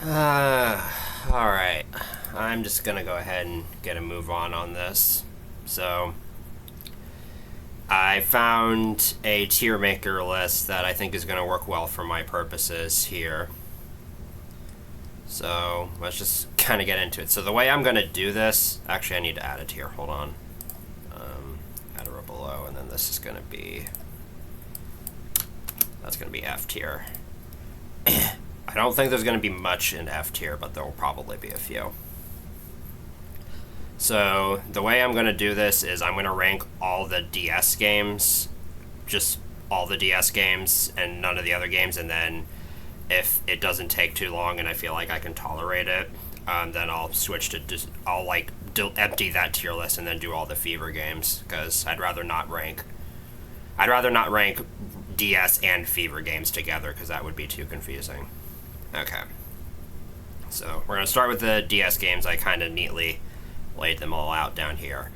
Alright. I'm just gonna go ahead and get a move on this. So, I found a tier maker list that I think is gonna work well for my purposes here. So, let's just kind of get into it. So the way I'm gonna do this, actually I need to add a tier, hold on. Add a row below, and then this is gonna be, that's gonna be F tier. I don't think there's going to be much in F tier, but there will probably be a few. So the way I'm going to do this is I'm going to rank all the DS games, just all the DS games and none of the other games, and then if it doesn't take too long and I feel like I can tolerate it, then I'll switch to just, I'll like empty that tier list and then do all the Fever games, because I'd rather not rank DS and Fever games together, because that would be too confusing. Okay. So we're going to start with the DS games. I kind of neatly laid them all out down here.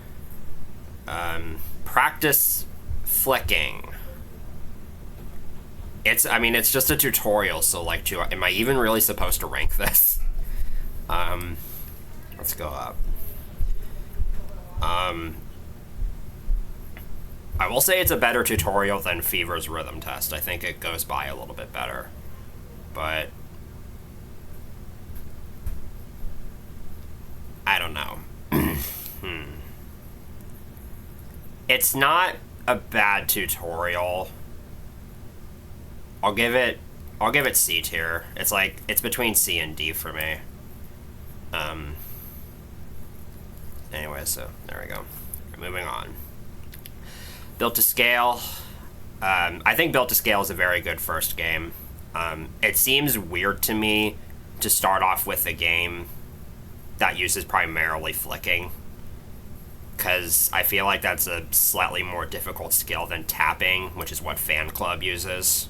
Practice flicking. It's just a tutorial, so like, am I even really supposed to rank this? Let's go up. I will say it's a better tutorial than Fever's rhythm test. I think it goes by a little bit better. But I don't know. It's not a bad tutorial. I'll give it C tier. It's like, it's between C and D for me. Anyway, so there we go. Moving on. Built to Scale. I think Built to Scale is a very good first game. It seems weird to me to start off with a game that uses primarily flicking, because I feel like that's a slightly more difficult skill than tapping, which is what Fan Club uses.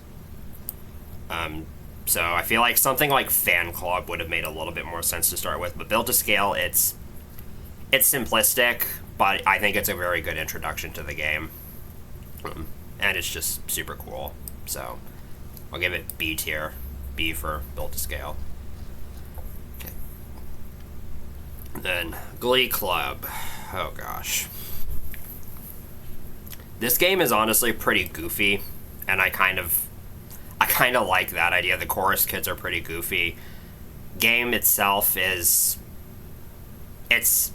So I feel like something like Fan Club would have made a little bit more sense to start with, but Built to Scale, it's simplistic, but I think it's a very good introduction to the game. And it's just super cool. So I'll give it B tier. B for Built to Scale. Okay. Then Glee Club. Oh gosh. This game is honestly pretty goofy, and I kind of like that idea. The chorus kids are pretty goofy. Game itself is, it's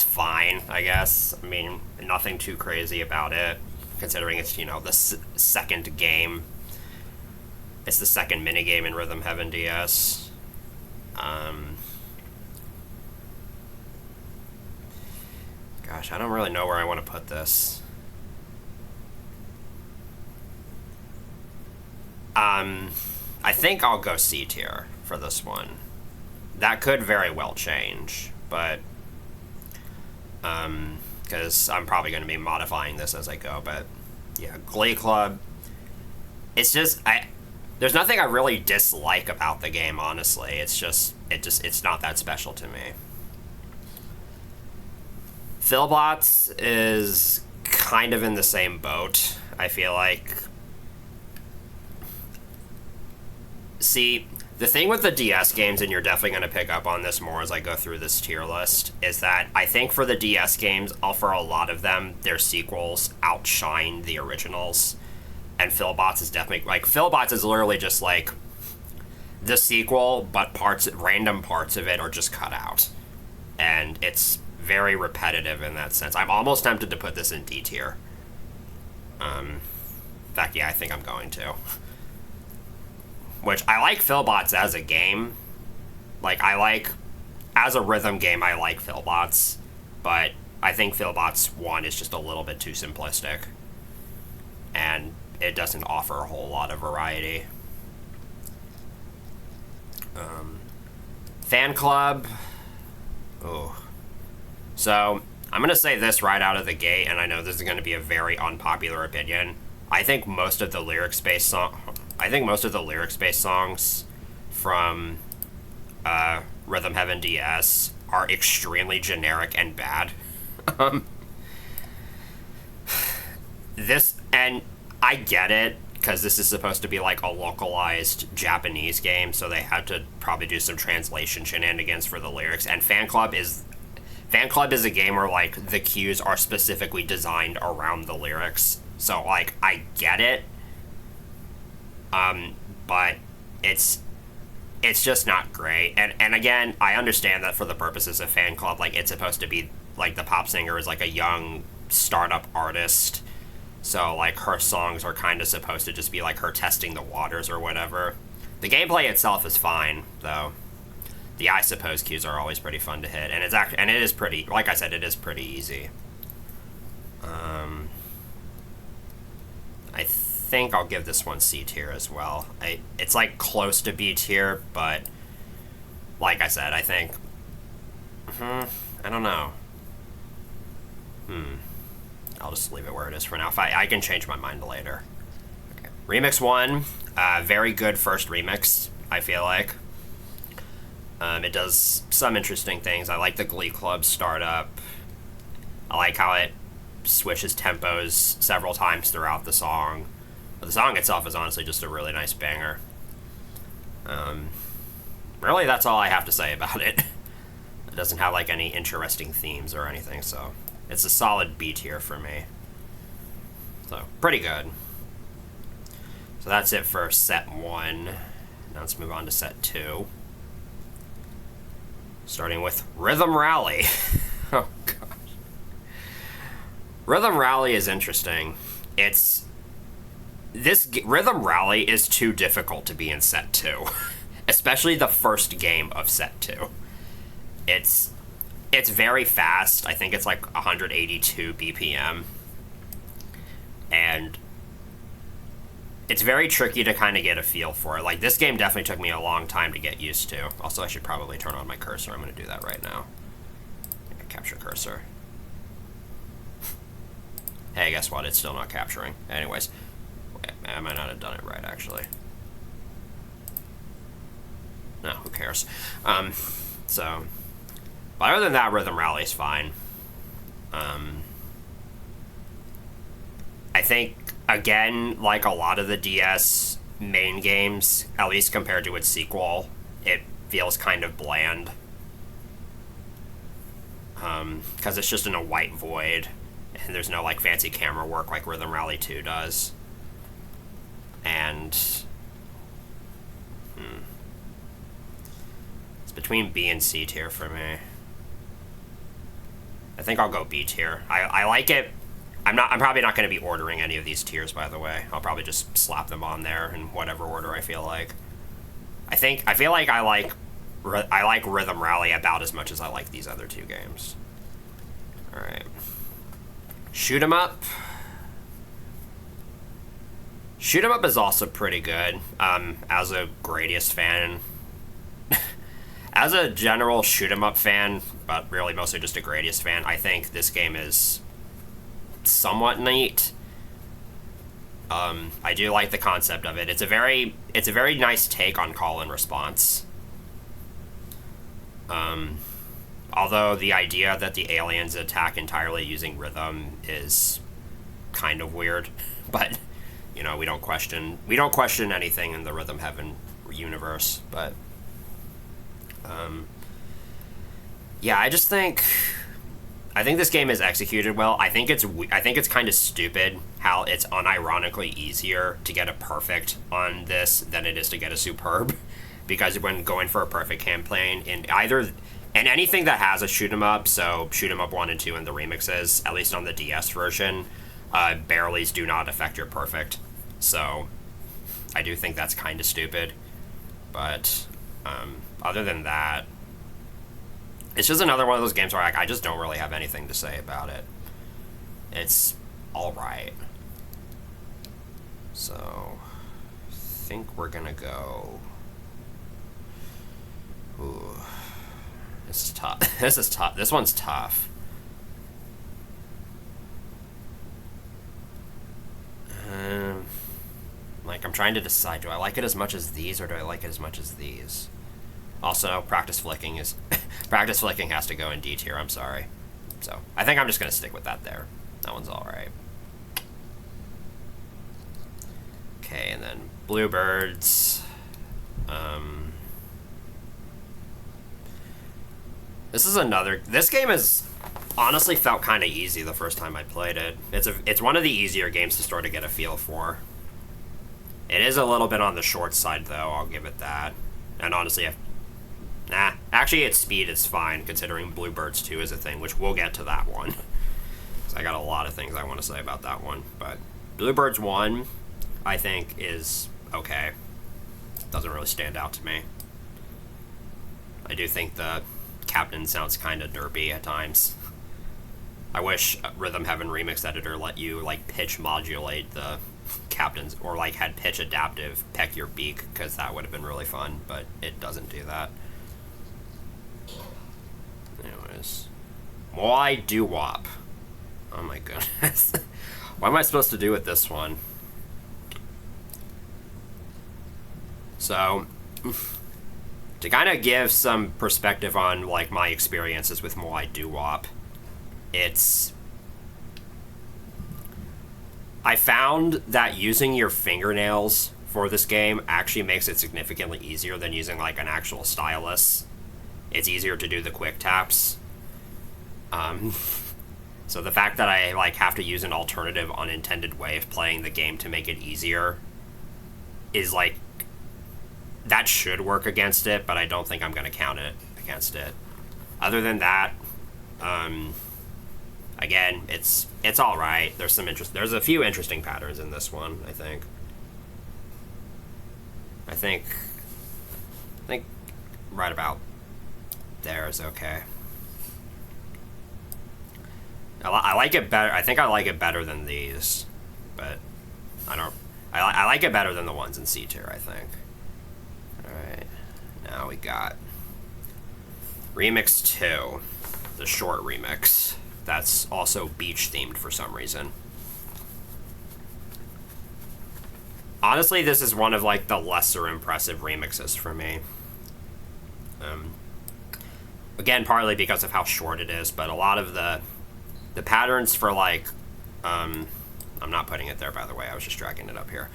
fine, I guess. I mean, nothing too crazy about it, considering it's, the second game. It's the second minigame in Rhythm Heaven DS. Gosh, I don't really know where I want to put this. I think I'll go C tier for this one. That could very well change, but because I'm probably going to be modifying this as I go. But yeah, Glee Club. It's just, there's nothing I really dislike about the game, honestly. It's not that special to me. Philbots is kind of in the same boat, I feel like. See, the thing with the DS games, and you're definitely going to pick up on this more as I go through this tier list, is that I think for the DS games, for a lot of them, their sequels outshine the originals. And Philbots is definitely, like, Philbots is literally just like the sequel, but random parts of it are just cut out. And it's very repetitive in that sense. I'm almost tempted to put this in D tier. In fact, yeah, I think I'm going to. Which, I like Philbots as a game. Like, as a rhythm game, I like Philbots. But I think Philbots 1 is just a little bit too simplistic. And it doesn't offer a whole lot of variety. Fan Club. Oh. So, I'm going to say this right out of the gate, and I know this is going to be a very unpopular opinion. I think most of the lyrics-based songs from Rhythm Heaven DS are extremely generic and bad. And I get it, because this is supposed to be like a localized Japanese game, so they had to probably do some translation shenanigans for the lyrics. And Fan Club is a game where like the cues are specifically designed around the lyrics, so like I get it, but it's just not great. And again, I understand that for the purposes of Fan Club, like it's supposed to be like the pop singer is like a young startup artist, so like her songs are kind of supposed to just be like her testing the waters or whatever. The gameplay itself is fine though. The I suppose cues are always pretty fun to hit, and it is pretty, like I said, it is pretty easy. I think I'll give this one C tier as well. It's like close to B tier, but like I said, I think I don't know. I'll just leave it where it is for now. If I can change my mind later. Okay. Remix 1, very good first remix, I feel like. It does some interesting things. I like the Glee Club startup. I like how it switches tempos several times throughout the song. But the song itself is honestly just a really nice banger. Really, that's all I have to say about it. It doesn't have like any interesting themes or anything, so it's a solid B tier for me. So, pretty good. So that's it for set 1. Now let's move on to set 2. Starting with Rhythm Rally. Oh, gosh. Rhythm Rally is interesting. Rhythm Rally is too difficult to be in set 2. Especially the first game of set 2. It's very fast. I think it's like 182 BPM. And it's very tricky to kind of get a feel for it. Like, this game definitely took me a long time to get used to. Also, I should probably turn on my cursor. I'm going to do that right now. Capture cursor. Hey, guess what? It's still not capturing. Anyways, I might not have done it right, actually. No, who cares? But other than that, Rhythm Rally is fine. I think, again, like a lot of the DS main games, at least compared to its sequel, it feels kind of bland. Because it's just in a white void, and there's no like fancy camera work like Rhythm Rally 2 does. And it's between B and C tier for me. I think I'll go B tier. I like it. I'm probably not going to be ordering any of these tiers, by the way. I'll probably just slap them on there in whatever order I feel like. I feel like I like Rhythm Rally about as much as I like these other two games. All right. Shoot 'em up. Shoot 'em up is also pretty good. As a Gradius fan, as a general shoot 'em up fan, but really mostly just a Gradius fan, I think this game is somewhat neat. I do like the concept of it. It's a very nice take on call and response. Although the idea that the aliens attack entirely using rhythm is kind of weird, but you know, we don't question anything in the Rhythm Heaven universe. But yeah, I think this game is executed well. I think it's kind of stupid how it's unironically easier to get a perfect on this than it is to get a superb, because when going for a perfect campaign in anything that has a shoot 'em up, so shoot 'em up 1 and 2 and the remixes, at least on the DS version, barrelies do not affect your perfect. So I do think that's kind of stupid. But other than that, it's just another one of those games where I just don't really have anything to say about it. It's alright. So I think we're gonna go... Ooh. This is tough. This is tough. This one's tough. Like, I'm trying to decide, do I like it as much as these, or do I like it as much as these? Also, practice flicking has to go in D tier, I'm sorry. So, I think I'm just going to stick with that there. That one's alright. Okay, and then Bluebirds. This game has honestly felt kind of easy the first time I played it. It's one of the easier games to start to get a feel for. It is a little bit on the short side, though, I'll give it that. And honestly, actually its speed is fine, considering Bluebirds 2 is a thing, which we'll get to that one. Because I got a lot of things I want to say about that one. But Bluebirds 1, I think, is okay. Doesn't really stand out to me. I do think the captain sounds kind of derpy at times. I wish Rhythm Heaven Remix Editor let you, like, pitch modulate the captains, or, like, had pitch adaptive peck your beak, because that would have been really fun, but it doesn't do that. Anyways. Moai Doo-Wop. Oh my goodness. What am I supposed to do with this one? So, to kind of give some perspective on, like, my experiences with Moai Doo-Wop, I found that using your fingernails for this game actually makes it significantly easier than using, like, an actual stylus. It's easier to do the quick taps. So the fact that I, like, have to use an alternative unintended way of playing the game to make it easier is, like, that should work against it, but I don't think I'm going to count it against it. Other than that, again, it's all right. There's a few interesting patterns in this one, I think. I think right about there is okay. I like it better. I think I like it better than these, but I like it better than the ones in C tier, I think. All right, now we got Remix 2, the short remix. That's also beach themed for some reason. Honestly, this is one of, like, the lesser impressive remixes for me. Again, partly because of how short it is, but a lot of the patterns for, like, I'm not putting it there, by the way, I was just dragging it up here.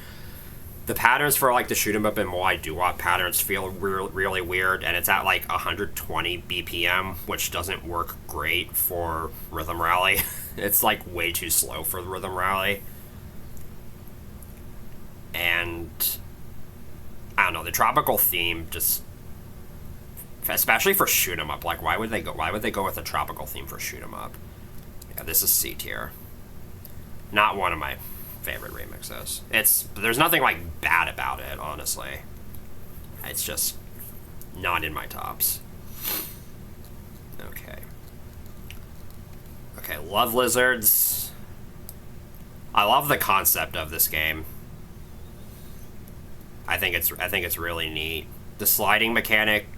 The patterns for, like, the shoot 'em up and Moai Doo-Wop patterns feel really weird, and it's at, like, 120 BPM, which doesn't work great for Rhythm Rally. It's, like, way too slow for the Rhythm Rally. And I don't know, the tropical theme just, especially for shoot 'em up, like, why would they go with a tropical theme for shoot 'em up? Yeah, this is C tier. Not one of my favorite remixes. There's nothing, like, bad about it, honestly. It's just not in my tops. Okay, Love Lizards. I love the concept of this game. I think it's really neat. The sliding mechanic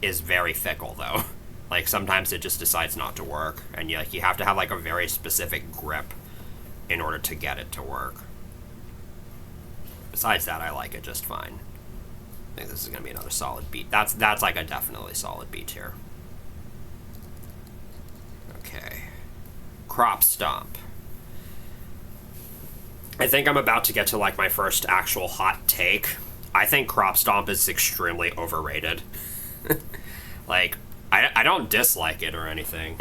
is very fickle, though. Like, sometimes it just decides not to work, and you have to have, like, a very specific grip in order to get it to work. Besides that, I like it just fine. I think this is going to be another solid beat. That's like a definitely solid beat here. Okay. Crop Stomp. I think I'm about to get to, like, my first actual hot take. I think Crop Stomp is extremely overrated. Like, I don't dislike it or anything.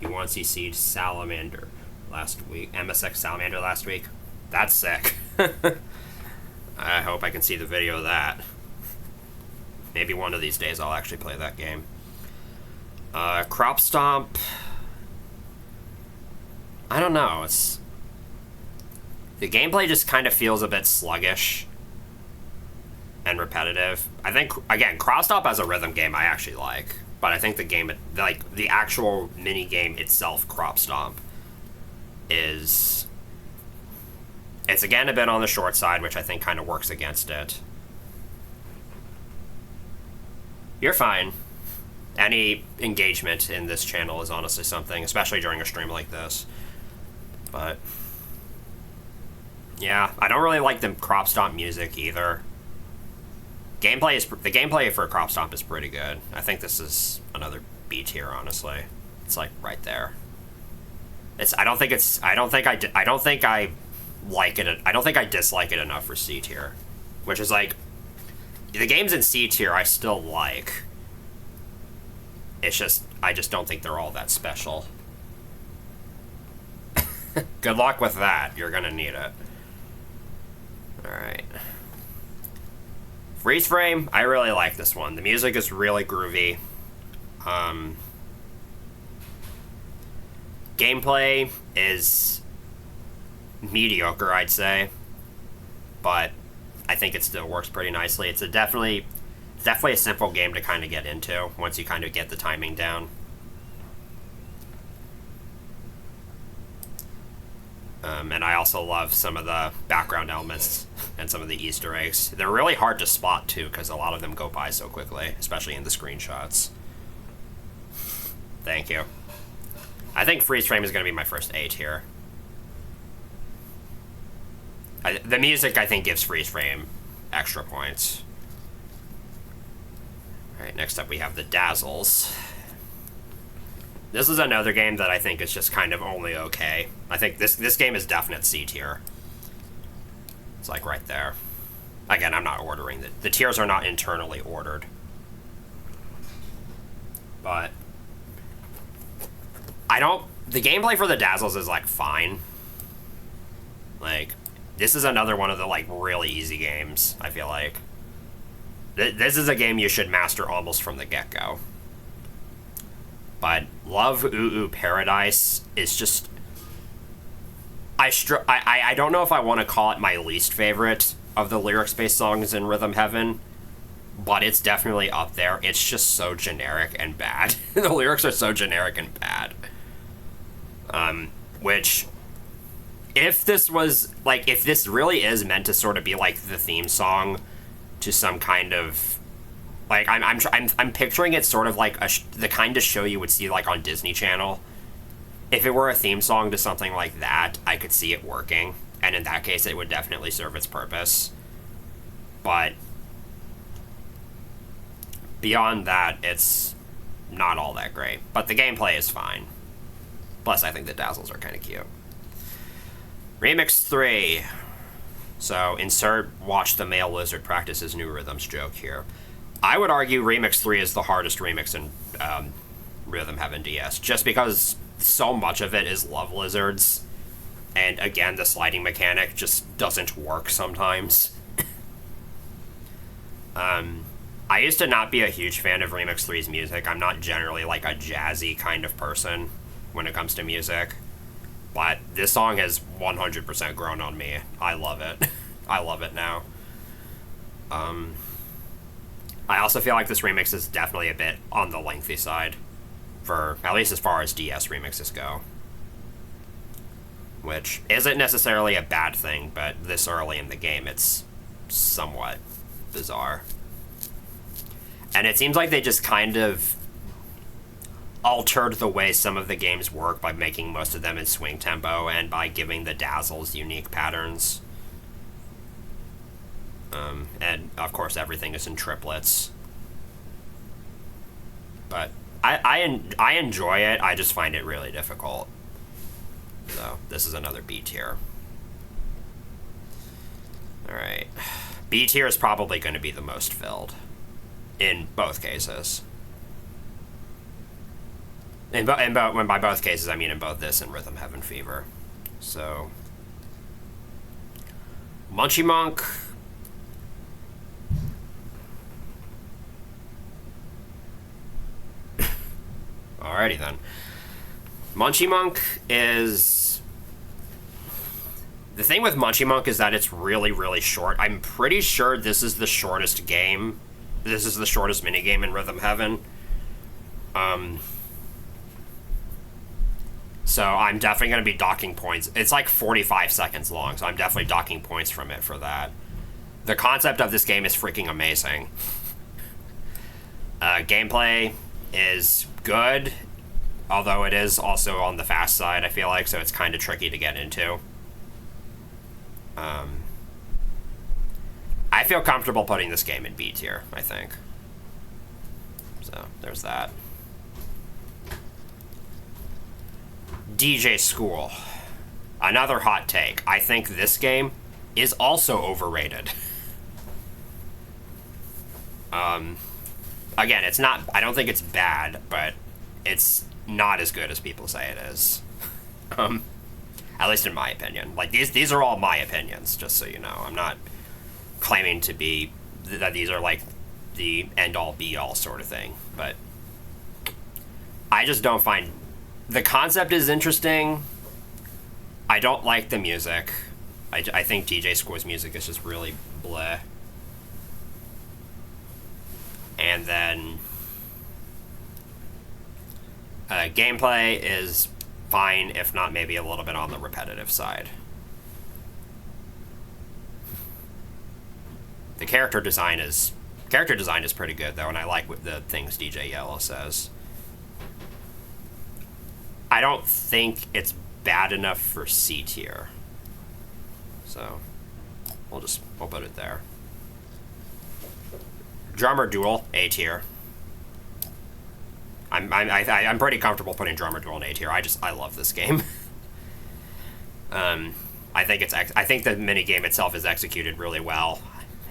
You once CC'd Salamander last week, MSX Salamander last week. That's sick. I hope I can see the video of that. Maybe one of these days I'll actually play that game. Crop Stomp. I don't know. The gameplay just kind of feels a bit sluggish and repetitive. I think, again, Crop Stomp as a rhythm game I actually like, but I think the game, like, the actual mini game itself, Crop Stomp, it's again a bit on the short side, which I think kind of works against it. You're fine. Any engagement in this channel is honestly something, especially during a stream like this. But yeah, I don't really like the Crop Stomp music either. The gameplay for Crop Stomp is pretty good. I think this is another B tier, honestly. It's, like, right there. I don't think I like it. I don't think I dislike it enough for C tier, which is like the games in C tier I still like. It's just I just don't think they're all that special. Good luck with that. You're gonna need it. All right. Freeze Frame. I really like this one. The music is really groovy. Gameplay is mediocre, I'd say, but I think it still works pretty nicely. It's definitely a simple game to kind of get into once you kind of get the timing down. And I also love some of the background elements and some of the Easter eggs. They're really hard to spot too because a lot of them go by so quickly, especially in the screenshots. Thank you. I think Freeze Frame is going to be my first A tier. The music, I think, gives Freeze Frame extra points. Alright, next up we have the Dazzles. This is another game that I think is just kind of only okay. I think this game is definite C tier. It's like right there. Again, I'm not ordering the tiers are not internally ordered. But the gameplay for the Dazzles is like fine. Like, this is another one of the like really easy games, I feel like. This is a game you should master almost from the get-go. But Love Ooh Paradise is just... I don't know if I want to call it my least favorite of the lyrics-based songs in Rhythm Heaven, but it's definitely up there. It's just so generic and bad. The lyrics are so generic and bad. Which, if this was, like, if this really is meant to sort of be like the theme song to some kind of, like, I'm picturing it sort of like the kind of show you would see like on Disney Channel. If it were a theme song to something like that, I could see it working, and in that case, it would definitely serve its purpose. But beyond that, it's not all that great. But the gameplay is fine. Plus, I think the Dazzles are kind of cute. Remix 3. So, insert watch the male lizard practice his new rhythms joke here. I would argue Remix 3 is the hardest remix in Rhythm Heaven DS, just because so much of it is love lizards, and again, the sliding mechanic just doesn't work sometimes. I used to not be a huge fan of Remix 3's music. I'm not generally like a jazzy kind of person when it comes to music, but this song has 100% grown on me. I love it. I love it now. I also feel like this remix is definitely a bit on the lengthy side, for at least as far as DS remixes go. Which isn't necessarily a bad thing, but this early in the game, it's somewhat bizarre. And it seems like they just kind of altered the way some of the games work by making most of them in swing tempo and by giving the Dazzles unique patterns. And, of course, everything is in triplets. But I enjoy it, I just find it really difficult. So, this is another B tier. Alright. B tier is probably going to be the most filled. In both cases. When by both cases, I mean in both this and Rhythm Heaven Fever. So, Munchie Monk. Alrighty then. Munchie Monk is... The thing with Munchie Monk is that it's really, really short. I'm pretty sure this is the shortest game. This is the shortest minigame in Rhythm Heaven. So I'm definitely going to be docking points. It's like 45 seconds long, so I'm definitely docking points from it for that. The concept of this game is freaking amazing. Gameplay is good, although it is also on the fast side, I feel like, so it's kind of tricky to get into. I feel comfortable putting this game in B tier, I think. So, there's that. DJ School. Another hot take. I think this game is also overrated. Again, it's not. I don't think it's bad, but it's not as good as people say it is. At least in my opinion. Like these are all my opinions, just so you know. I'm not claiming to be that these are like the end all be all sort of thing, but I just don't find the concept is interesting. I don't like the music. I think DJ Squir's music is just really bleh. And then gameplay is fine, if not maybe a little bit on the repetitive side. The character design is pretty good though, and I like the things DJ Yellow says. I don't think it's bad enough for C tier, so we'll put it there. Drummer Duel, A tier. I'm pretty comfortable putting Drummer Duel in A tier. I love this game. I think the mini game itself is executed really well.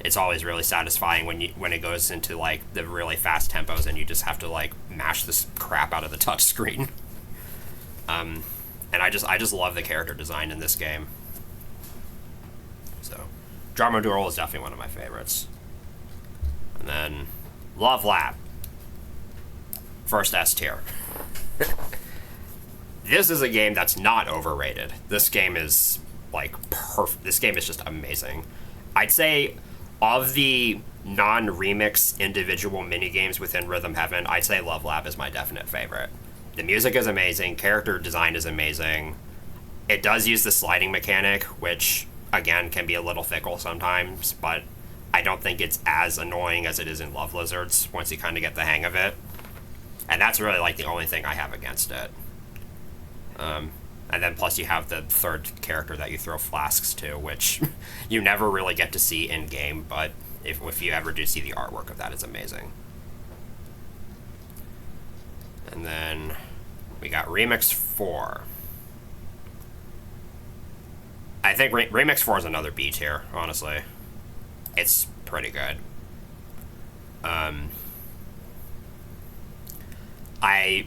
It's always really satisfying when it goes into like the really fast tempos and you just have to like mash this crap out of the touch screen. And I just love the character design in this game. So, Drummer Duel is definitely one of my favorites. And then Love Lab. First S tier. This is a game that's not overrated. This game is like perfect. This game is just amazing. I'd say of the non-remix individual minigames within Rhythm Heaven, I'd say Love Lab is my definite favorite. The music is amazing, character design is amazing. It does use the sliding mechanic, which again can be a little fickle sometimes, but I don't think it's as annoying as it is in Love Lizards once you kind of get the hang of it. And that's really like the only thing I have against it. And then plus you have the third character that you throw flasks to, which you never really get to see in game, but if you ever do see the artwork of that, it's amazing. And then we got Remix 4. I think Remix 4 is another B tier, honestly. It's pretty good. I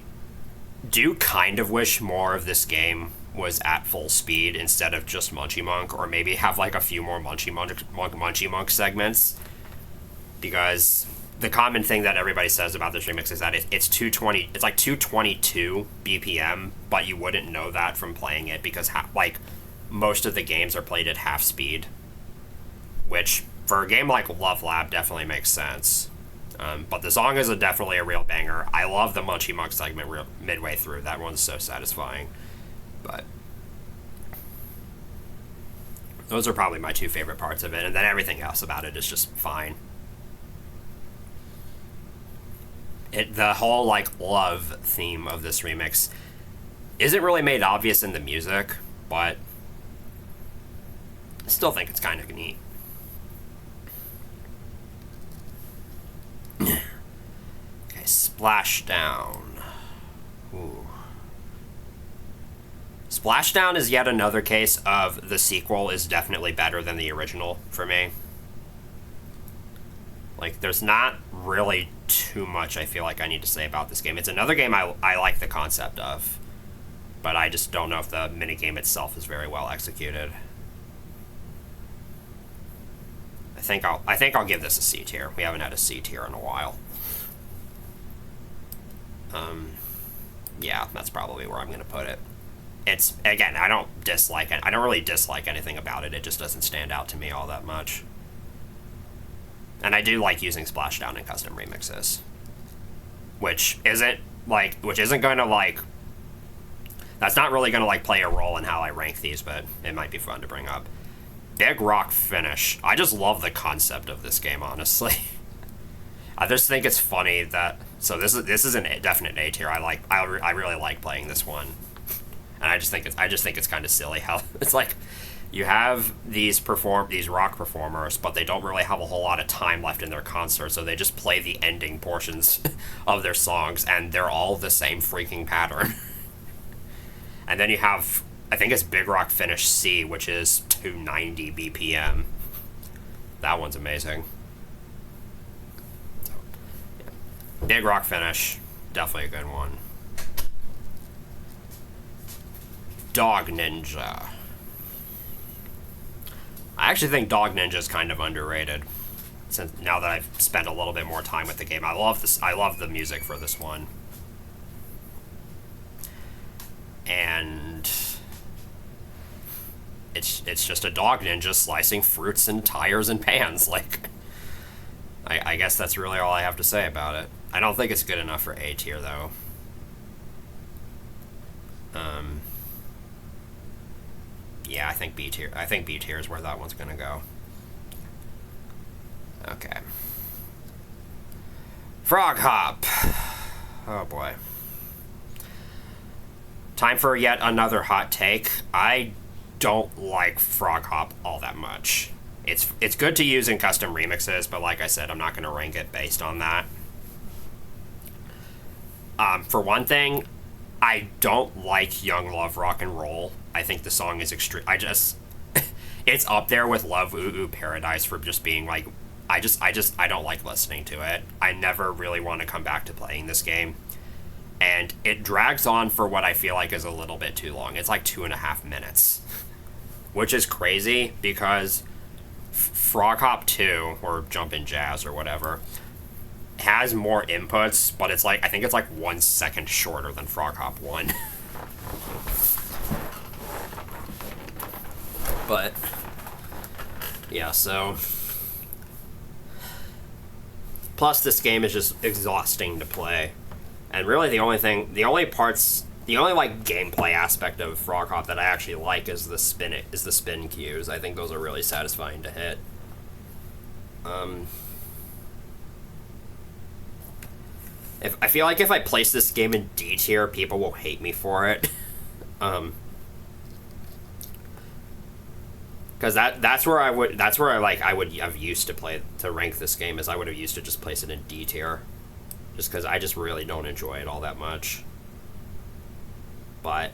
do kind of wish more of this game was at full speed instead of just Munchie Monk, or maybe have like a few more Munchie Monk segments, because the common thing that everybody says about this remix is that it's 220. It's like 222 BPM, but you wouldn't know that from playing it because like most of the games are played at half speed, which for a game like Love Lab definitely makes sense. But the song is definitely a real banger. I love the Munchie Monk segment midway through. That one's so satisfying. But those are probably my two favorite parts of it, and then everything else about it is just fine. The whole like love theme of this remix isn't really made obvious in the music, but I still think it's kind of neat. Okay, Splashdown. Ooh. Splashdown is yet another case of the sequel is definitely better than the original for me. Like, there's not really too much I feel like I need to say about this game. It's another game I like the concept of, but I just don't know if the minigame itself is very well executed. I think I'll give this a C tier. We haven't had a C tier in a while. Yeah, that's probably where I'm going to put it. It's, again, I don't really dislike anything about it. It just doesn't stand out to me all that much. And I do like using Splashdown in custom remixes, which isn't going to like, that's not really going to like play a role in how I rank these, but it might be fun to bring up. Big Rock Finish. I just love the concept of this game, honestly. I just think it's funny that, so this is a definite A tier. I really like playing this one, and I just think it's kind of silly how it's like you have these rock performers, but they don't really have a whole lot of time left in their concert, so they just play the ending portions of their songs, and they're all the same freaking pattern. And then you have I think it's Big Rock Finish C, which is 290 BPM. That one's amazing. So, yeah. Big Rock Finish, definitely a good one. Dog Ninja. I actually think Dog Ninja is kind of underrated. Since now that I've spent a little bit more time with the game, I love this. I love the music for this one, and it's just a dog ninja slicing fruits and tires and pans. Like, I guess that's really all I have to say about it. I don't think it's good enough for A tier though. Yeah, I think B tier. I think B tier is where that one's gonna go. Okay. Frog Hop. Oh boy. Time for yet another hot take. I don't like Frog Hop all that much. It's good to use in custom remixes, but like I said, I'm not going to rank it based on that. For one thing, I don't like Young Love Rock and Roll. I think the song is extreme. It's up there with Love Ooh Ooh Paradise for just being like, I don't like listening to it. I never really want to come back to playing this game. And it drags on for what I feel like is a little bit too long. It's like 2.5 minutes. Which is crazy because Frog Hop 2, or Jumpin' Jazz or whatever, has more inputs, but it's like, I think it's like 1 second shorter than Frog Hop 1. But, yeah, so... Plus, this game is just exhausting to play. And really the only like gameplay aspect of Frog Hop that I actually like is the spin cues. I think those are really satisfying to hit. If I feel like if I place this game in D tier, people will hate me for it. Because that's where I would have used to rank this game, is I would have used to just place it in D tier. Just because I just really don't enjoy it all that much. But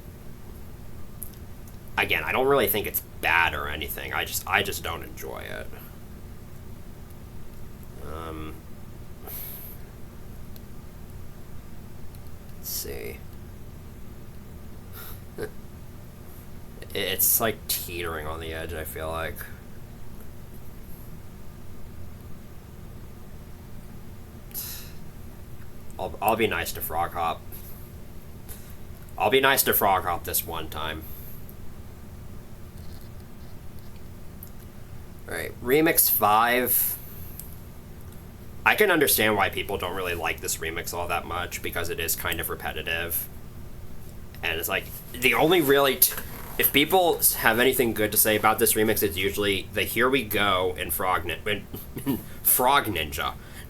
again, I don't really think it's bad or anything. I just don't enjoy it. Let's see. It's like teetering on the edge, I feel like. I'll be nice to Frog Hop. I'll be nice to Frog Hop this one time. Alright, Remix 5. I can understand why people don't really like this remix all that much, because it is kind of repetitive. And it's like, the only really... if people have anything good to say about this remix, it's usually the Here We Go in Frog Ninja.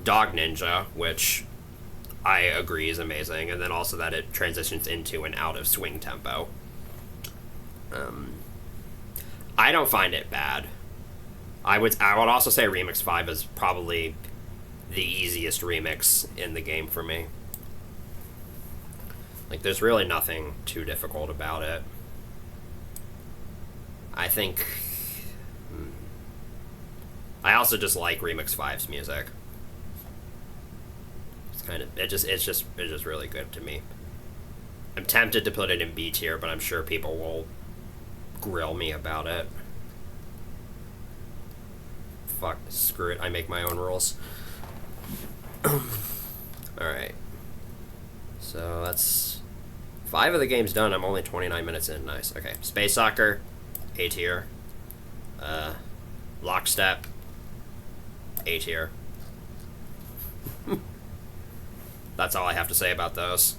Dog Ninja, which... I agree is amazing, and then also that it transitions into and out of swing tempo. I don't find it bad. I would also say Remix 5 is probably the easiest remix in the game for me. Like, there's really nothing too difficult about it. I think... I also just like Remix 5's music. It's just really good to me. I'm tempted to put it in B tier, but I'm sure people will grill me about it. Fuck, screw it, I make my own rules. Alright. So that's 5 of the games done. I'm only 29 minutes in. Nice. Okay. Space Soccer, A tier. Lockstep, A tier. That's all I have to say about those.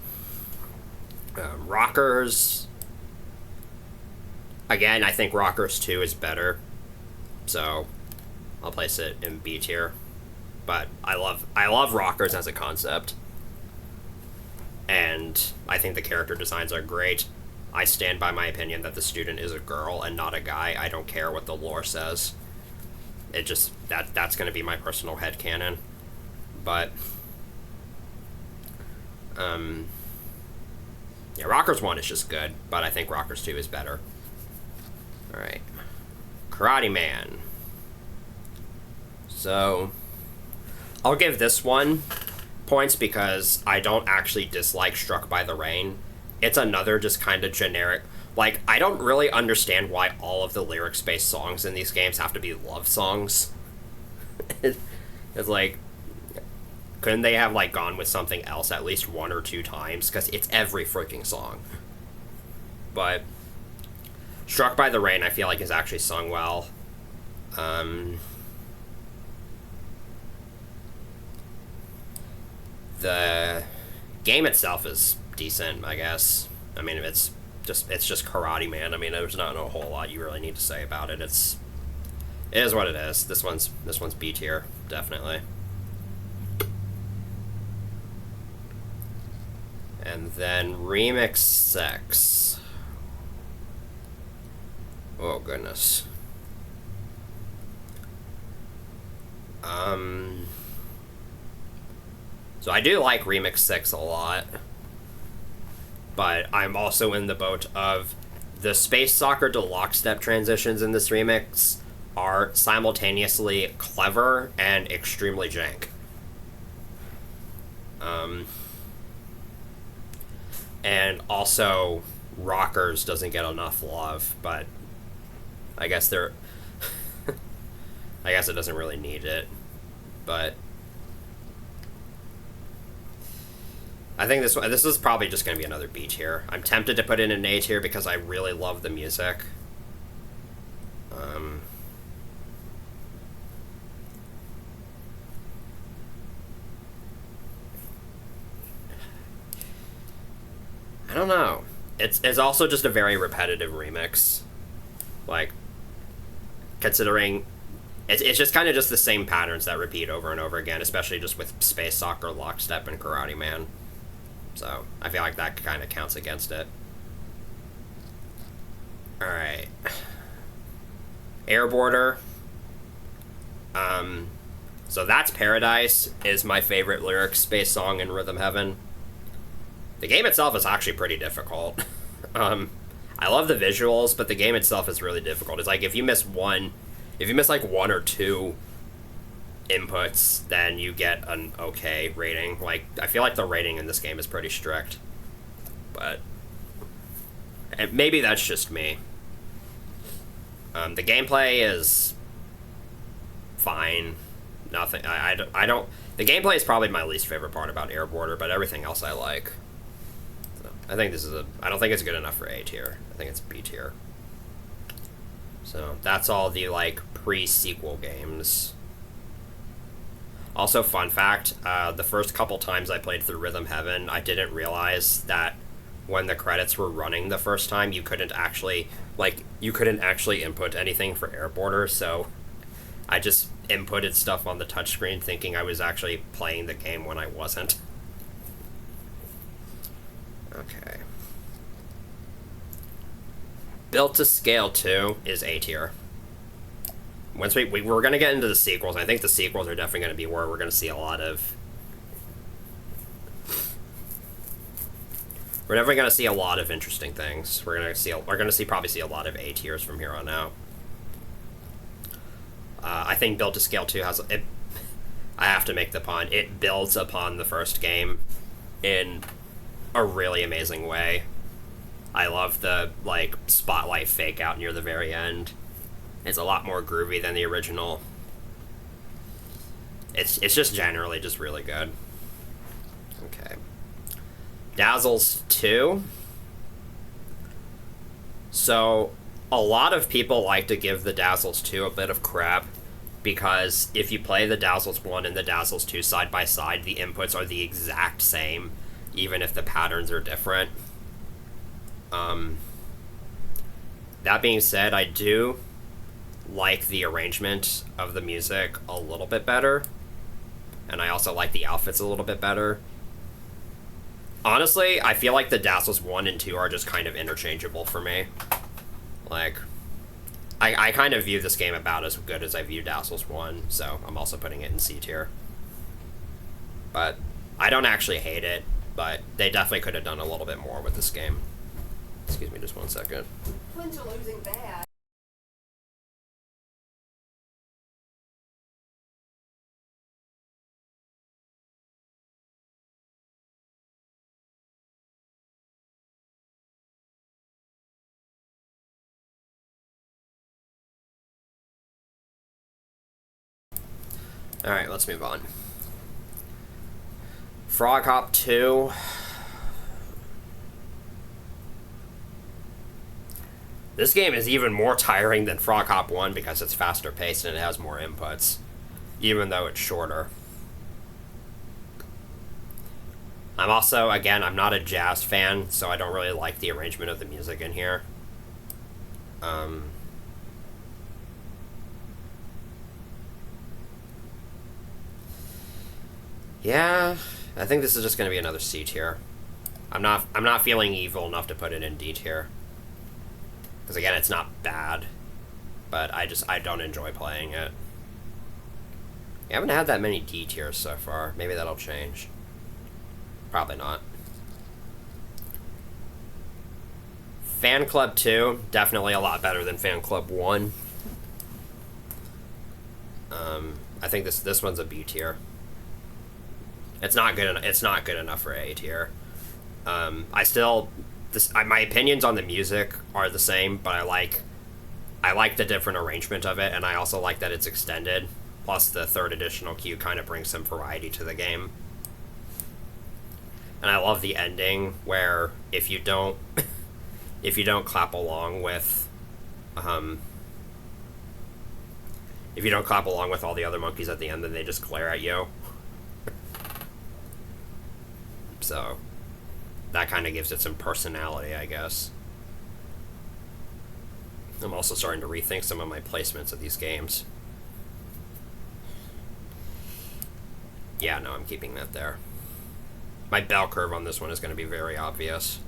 Rockers. Again, I think Rockers 2 is better. So, I'll place it in B tier. But I love Rockers as a concept. And I think the character designs are great. I stand by my opinion that the student is a girl and not a guy. I don't care what the lore says. It just, that's going to be my personal headcanon. But... yeah, Rockers 1 is just good, but I think Rockers 2 is better. Alright. Karate Man. So, I'll give this one points because I don't actually dislike Struck by the Rain. It's another just kind of generic. Like, I don't really understand why all of the lyrics-based songs in these games have to be love songs. It's like, couldn't they have, like, gone with something else at least one or two times? Because it's every freaking song. But Struck by the Rain, I feel like, is actually sung well. The game itself is decent, I guess. I mean, it's just Karate Man. I mean, there's not a whole lot you really need to say about it. It is what it is. This one's B tier, definitely. And then Remix 6. Oh goodness. So I do like Remix 6 a lot, but I'm also in the boat of the Space Soccer to Lockstep transitions in this remix are simultaneously clever and extremely jank. And also, Rockers doesn't get enough love, but I guess they're... I guess it doesn't really need it, but... I think this is probably just going to be another B tier. I'm tempted to put in an A tier because I really love the music. I don't know. It's also just a very repetitive remix. Like, considering it's just kind of just the same patterns that repeat over and over again, especially just with Space Soccer, Lockstep, and Karate Man. So, I feel like that kind of counts against it. Alright. Airborder. So That's Paradise is my favorite lyrics-based song in Rhythm Heaven. The game itself is actually pretty difficult. I love the visuals, but the game itself is really difficult. It's like if you miss like one or two inputs, then you get an okay rating. Like, I feel like the rating in this game is pretty strict, but maybe that's just me. The gameplay is fine. Nothing. I don't. The gameplay is probably my least favorite part about Airborder, but everything else I like. So I think I don't think it's good enough for A tier. I think it's B tier. So that's all the like pre-sequel games. Also, fun fact, the first couple times I played through Rhythm Heaven, I didn't realize that when the credits were running the first time, you couldn't actually input anything for Airborder, so I just inputted stuff on the touchscreen thinking I was actually playing the game when I wasn't. Okay. Built to Scale 2 is A tier. Once we're going to get into the sequels. I think the sequels are definitely going to be where we're going to see a lot of... We're definitely going to see a lot of interesting things. We're going to probably see a lot of A tiers from here on out. I think Built to Scale 2 has... I have to make the pun. It builds upon the first game in a really amazing way. I love the, like, spotlight fake out near the very end. It's a lot more groovy than the original. It's just generally just really good. Okay. Dazzles 2. So, a lot of people like to give the Dazzles 2 a bit of crap because if you play the Dazzles 1 and the Dazzles 2 side by side, the inputs are the exact same, even if the patterns are different. That being said, I do like the arrangement of the music a little bit better, and I also like the outfits a little bit better. Honestly, I feel like the Dazzles 1 and 2 are just kind of interchangeable for me. Like, I kind of view this game about as good as I view Dazzles 1, so I'm also putting it in C tier. But I don't actually hate it, but they definitely could have done a little bit more with this game. Excuse me just one second. Twins are losing bad. Alright, let's move on. Frog Hop 2. This game is even more tiring than Frog Hop 1 because it's faster paced and it has more inputs, even though it's shorter. I'm also, again, I'm not a jazz fan, so I don't really like the arrangement of the music in here. Yeah, I think this is just going to be another C tier. I'm not feeling evil enough to put it in D tier. Because again, it's not bad, but I don't enjoy playing it. I haven't had that many D tiers so far. Maybe that'll change. Probably not. Fan Club 2, definitely a lot better than Fan Club 1. I think this one's a B tier. It's not good. It's not good enough for A tier. My opinions on the music are the same, but I like the different arrangement of it, and I also like that it's extended. Plus, the third additional cue kind of brings some variety to the game. And I love the ending where if you don't clap along with all the other monkeys at the end, then they just glare at you. So that kind of gives it some personality, I guess. I'm also starting to rethink some of my placements of these games. Yeah, no, I'm keeping that there. My bell curve on this one is going to be very obvious.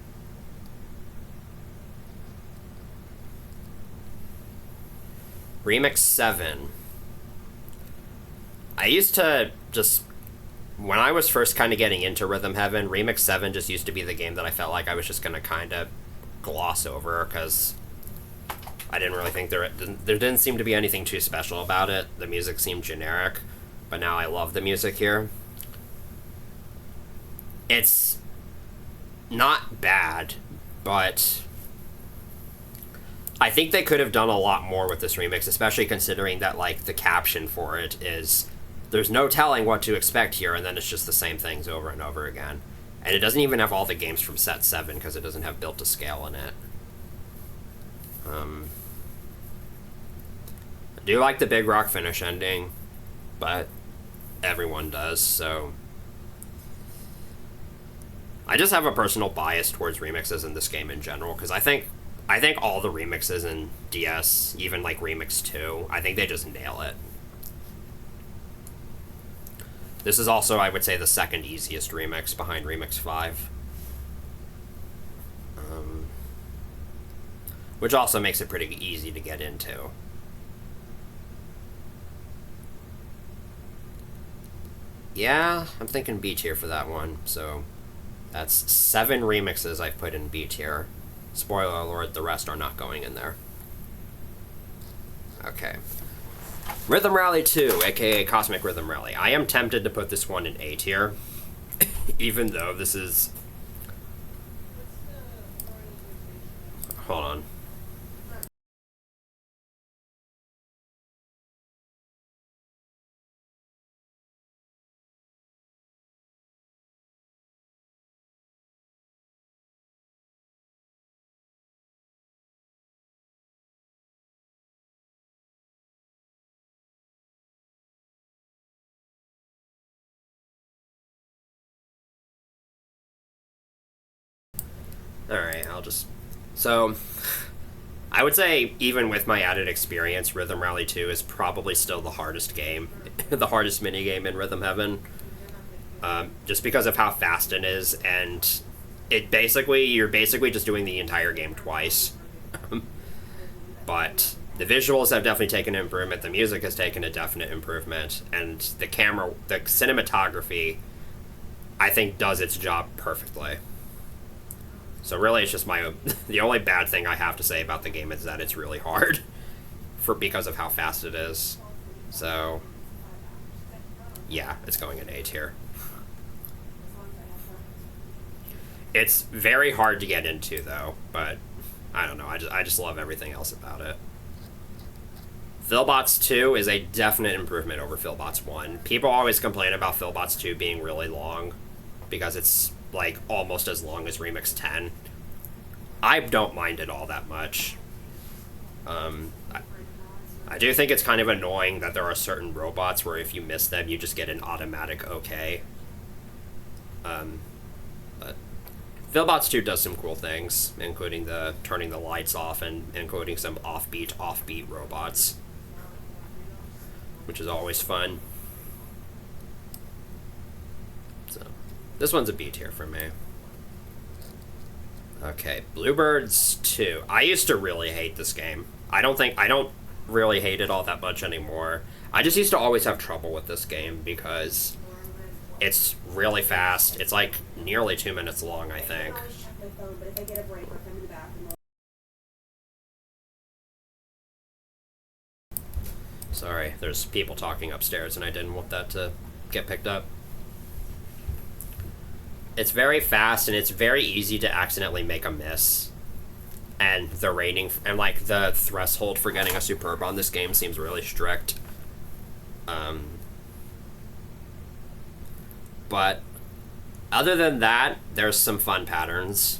Remix 7. I used to just... When I was first kind of getting into Rhythm Heaven, Remix 7 just used to be the game that I felt like I was just going to kind of gloss over, because I didn't really think there didn't seem to be anything too special about it. The music seemed generic, but now I love the music here. It's not bad, but I think they could have done a lot more with this remix, especially considering that, like, the caption for it is... There's no telling what to expect here, and then it's just the same things over and over again. And it doesn't even have all the games from Set 7, because it doesn't have Built to Scale in it. I do like the Big Rock finish ending, but everyone does, so... I just have a personal bias towards remixes in this game in general, because I think all the remixes in DS, even like Remix 2, I think they just nail it. This is also, I would say, the second easiest remix behind Remix 5. Which also makes it pretty easy to get into. Yeah, I'm thinking B tier for that one, so that's 7 remixes I've put in B tier. Spoiler alert, the rest are not going in there. Okay. Rhythm Rally 2, aka Cosmic Rhythm Rally. I am tempted to put this one in A tier, even though this is... Hold on. Alright, So, I would say, even with my added experience, Rhythm Rally 2 is probably still the hardest game, the hardest minigame in Rhythm Heaven. Just because of how fast it is, and you're basically just doing the entire game twice. But the visuals have definitely taken an improvement, the music has taken a definite improvement, and the cinematography, I think, does its job perfectly. So really, it's just the only bad thing I have to say about the game is that it's really hard, because of how fast it is. So, yeah, it's going in A tier. It's very hard to get into, though, but I don't know. I just love everything else about it. Philbots 2 is a definite improvement over Philbots 1. People always complain about Philbots 2 being really long because it's like almost as long as Remix 10. I don't mind it all that much. I do think it's kind of annoying that there are certain robots where if you miss them, you just get an automatic okay. But Philbots 2 does some cool things, including the turning the lights off and including some offbeat robots, which is always fun. So, this one's a B tier for me. Okay, Bluebirds 2. I used to really hate this game. I don't really hate it all that much anymore. I just used to always have trouble with this game because it's really fast. It's like nearly 2 minutes long, I think. Sorry, there's people talking upstairs and I didn't want that to get picked up. It's very fast and it's very easy to accidentally make a miss. And the rating and like the threshold for getting a superb on this game seems really strict. But other than that, there's some fun patterns,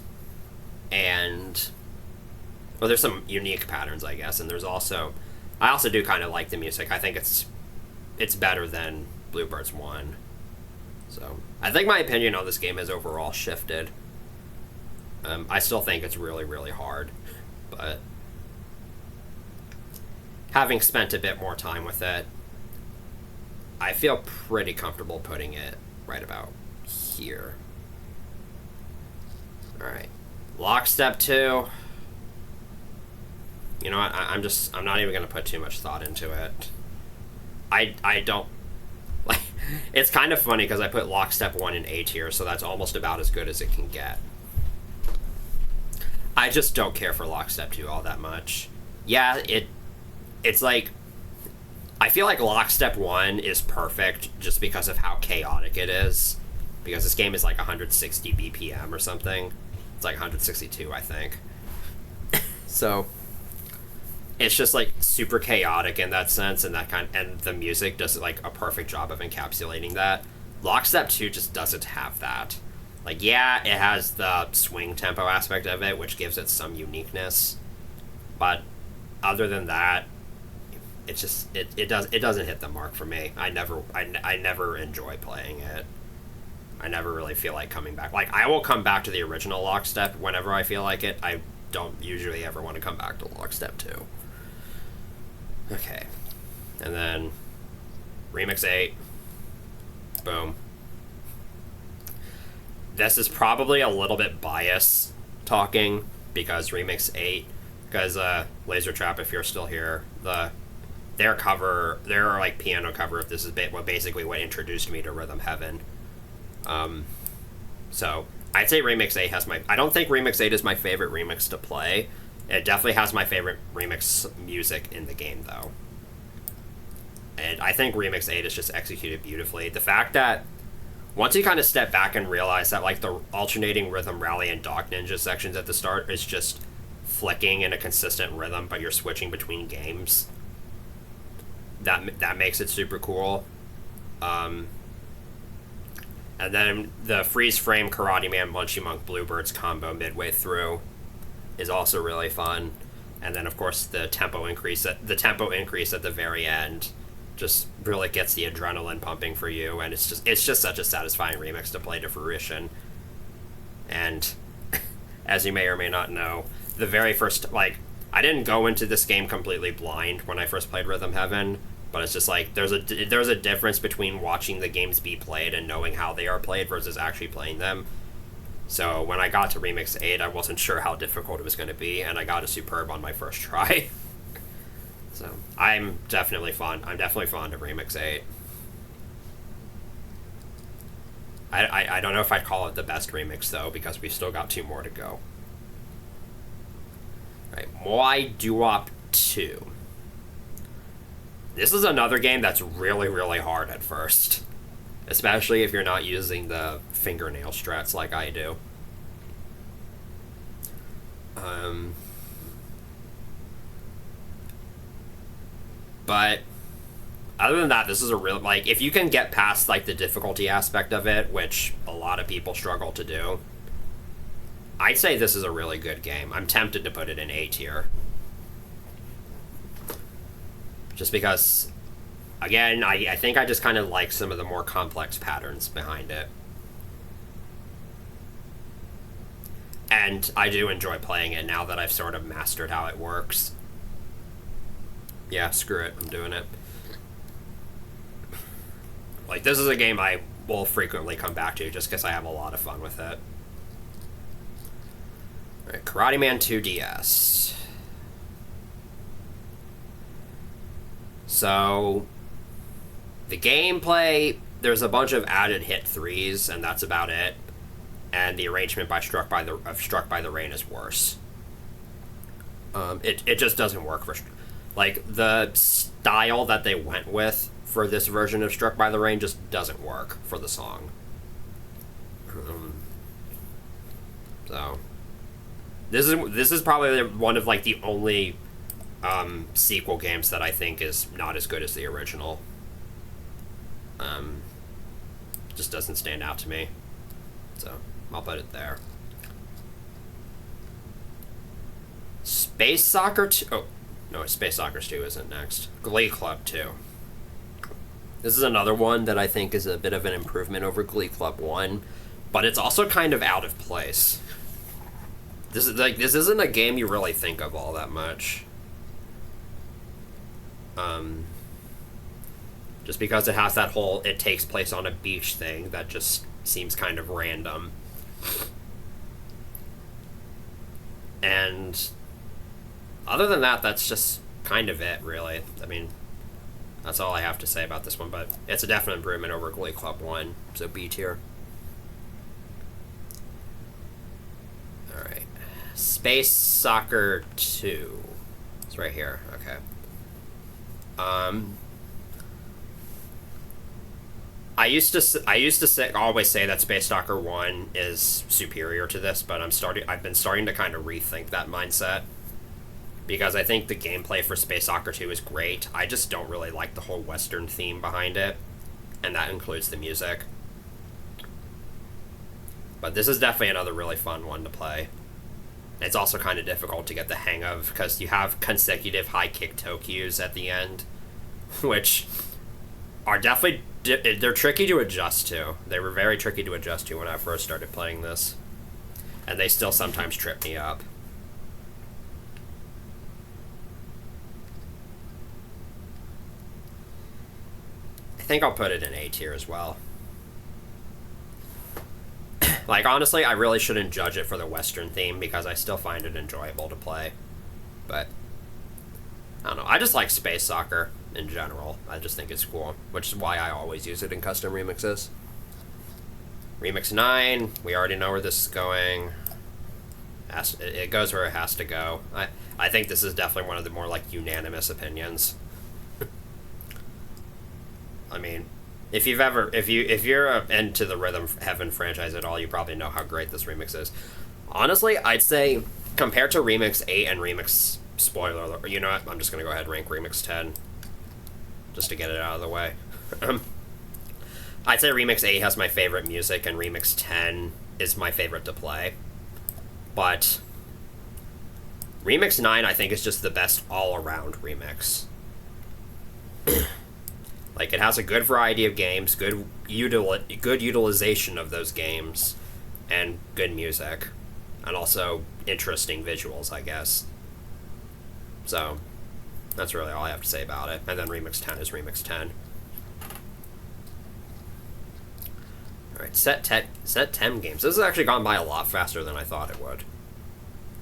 and well, there's some unique patterns, I guess. And I also do kind of like the music. I think it's better than Bluebirds 1. So I think my opinion on this game has overall shifted. I still think it's really, really hard, but having spent a bit more time with it, I feel pretty comfortable putting it right about here. Alright. Lockstep 2. You know what? I'm not even going to put too much thought into it. I don't... Like, it's kind of funny because I put Lockstep 1 in A tier, so that's almost about as good as it can get. I just don't care for Lockstep 2 all that much. Yeah, it's like... I feel like Lockstep 1 is perfect just because of how chaotic it is. Because this game is like 160 BPM or something. It's like 162, I think. So, it's just like super chaotic in that sense, and and the music does like a perfect job of encapsulating that. Lockstep 2 just doesn't have that. Like, yeah, it has the swing tempo aspect of it, which gives it some uniqueness. But other than that, it's just it doesn't hit the mark for me. I never enjoy playing it. I never really feel like coming back. Like, I will come back to the original Lockstep whenever I feel like it. I don't usually ever want to come back to Lockstep 2. Okay. And then Remix 8. Boom. This is probably a little bit biased talking because Remix 8, because Laser Trap, if you're still here, their like piano cover of this is basically what introduced me to Rhythm Heaven. So I'd say Remix 8 has I don't think Remix 8 is my favorite remix to play. It definitely has my favorite remix music in the game, though. And I think Remix 8 is just executed beautifully. The fact that once you kind of step back and realize that like the alternating Rhythm Rally and Dog Ninja sections at the start is just flicking in a consistent rhythm, but you're switching between games, that makes it super cool. And then the freeze frame Karate Man Munchie Monk Bluebirds combo midway through is also really fun. And then of course the tempo increase at the very end just really gets the adrenaline pumping for you, and it's just such a satisfying remix to play to fruition. And as you may or may not know, the very first, like, I didn't go into this game completely blind when I first played Rhythm Heaven, but it's just like there's a difference between watching the games be played and knowing how they are played versus actually playing them. So when I got to Remix 8, I wasn't sure how difficult it was going to be, and I got a superb on my first try. So I'm definitely fond of Remix 8. I don't know if I'd call it the best remix, though, because we've still got 2 more to go. Alright, Moai Duop 2. This is another game that's really, really hard at first. Especially if you're not using the fingernail strats like I do. But other than that, this is a real, like, if you can get past, like, the difficulty aspect of it, which a lot of people struggle to do, I'd say this is a really good game. I'm tempted to put it in A tier. Just because, again, I think I just kind of like some of the more complex patterns behind it. And I do enjoy playing it now that I've sort of mastered how it works. Yeah, screw it. I'm doing it. Like, this is a game I will frequently come back to just because I have a lot of fun with it. Alright, Karate Man 2 DS. So, the gameplay, there's a bunch of added hit 3s, and that's about it. And the arrangement of Struck by the Rain is worse. It just doesn't work for... Like, the style that they went with for this version of Struck by the Rain just doesn't work for the song. So... This is probably one of, like, the only sequel games that I think is not as good as the original. Just doesn't stand out to me. So, I'll put it there. Space Soccer 2... Oh, no, Space Soccer 2 isn't next. Glee Club 2. This is another one that I think is a bit of an improvement over Glee Club 1, but it's also kind of out of place. This isn't a game you really think of all that much. Just because it has that whole it takes place on a beach thing that just seems kind of random. And other than that, that's just kind of it, really. I mean, that's all I have to say about this one, but it's a definite improvement over Glee Club 1, so B tier. Alright. Space Soccer 2. It's right here. Okay. I used to always say that Space Soccer 1 is superior to this, but I've been starting to kind of rethink that mindset. Because I think the gameplay for Space Soccer 2 is great. I just don't really like the whole Western theme behind it. And that includes the music. But this is definitely another really fun one to play. It's also kind of difficult to get the hang of, because you have consecutive high kick Tokyus at the end, which are definitely... They're tricky to adjust to. They were very tricky to adjust to when I first started playing this. And they still sometimes trip me up. I think I'll put it in A tier as well. Like, honestly, I really shouldn't judge it for the Western theme, because I still find it enjoyable to play. But, I don't know. I just like Space Soccer in general. I just think it's cool, which is why I always use it in custom remixes. Remix 9, we already know where this is going. It goes where it has to go. I think this is definitely one of the more, like, unanimous opinions. I mean, if you're into the Rhythm Heaven franchise at all, you probably know how great this remix is. Honestly, I'd say compared to Remix 8 and Remix spoiler alert, you know what? I'm just gonna go ahead and rank Remix 10 just to get it out of the way. I'd say Remix 8 has my favorite music and Remix 10 is my favorite to play. But Remix 9 I think is just the best all-around remix. Like, it has a good variety of games, good utilization of those games, and good music. And also interesting visuals, I guess. So, that's really all I have to say about it. And then Remix 10 is Remix 10. Alright, set 10 games. This has actually gone by a lot faster than I thought it would.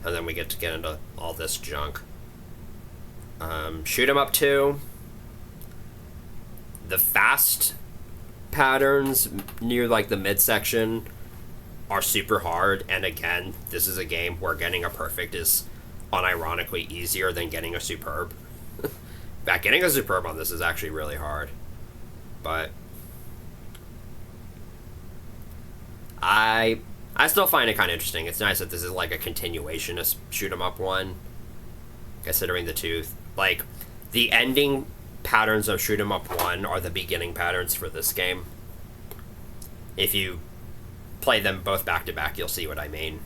And then we get into all this junk. Shoot 'em up 2. The fast patterns near, like, the midsection are super hard, and again, this is a game where getting a perfect is unironically easier than getting a superb. In fact, getting a superb on this is actually really hard. But I still find it kind of interesting. It's nice that this is like a continuation of Shoot 'em Up 1, considering the two, like, the ending patterns of Shoot 'em Up 1 are the beginning patterns for this game. If you play them both back to back, you'll see what I mean.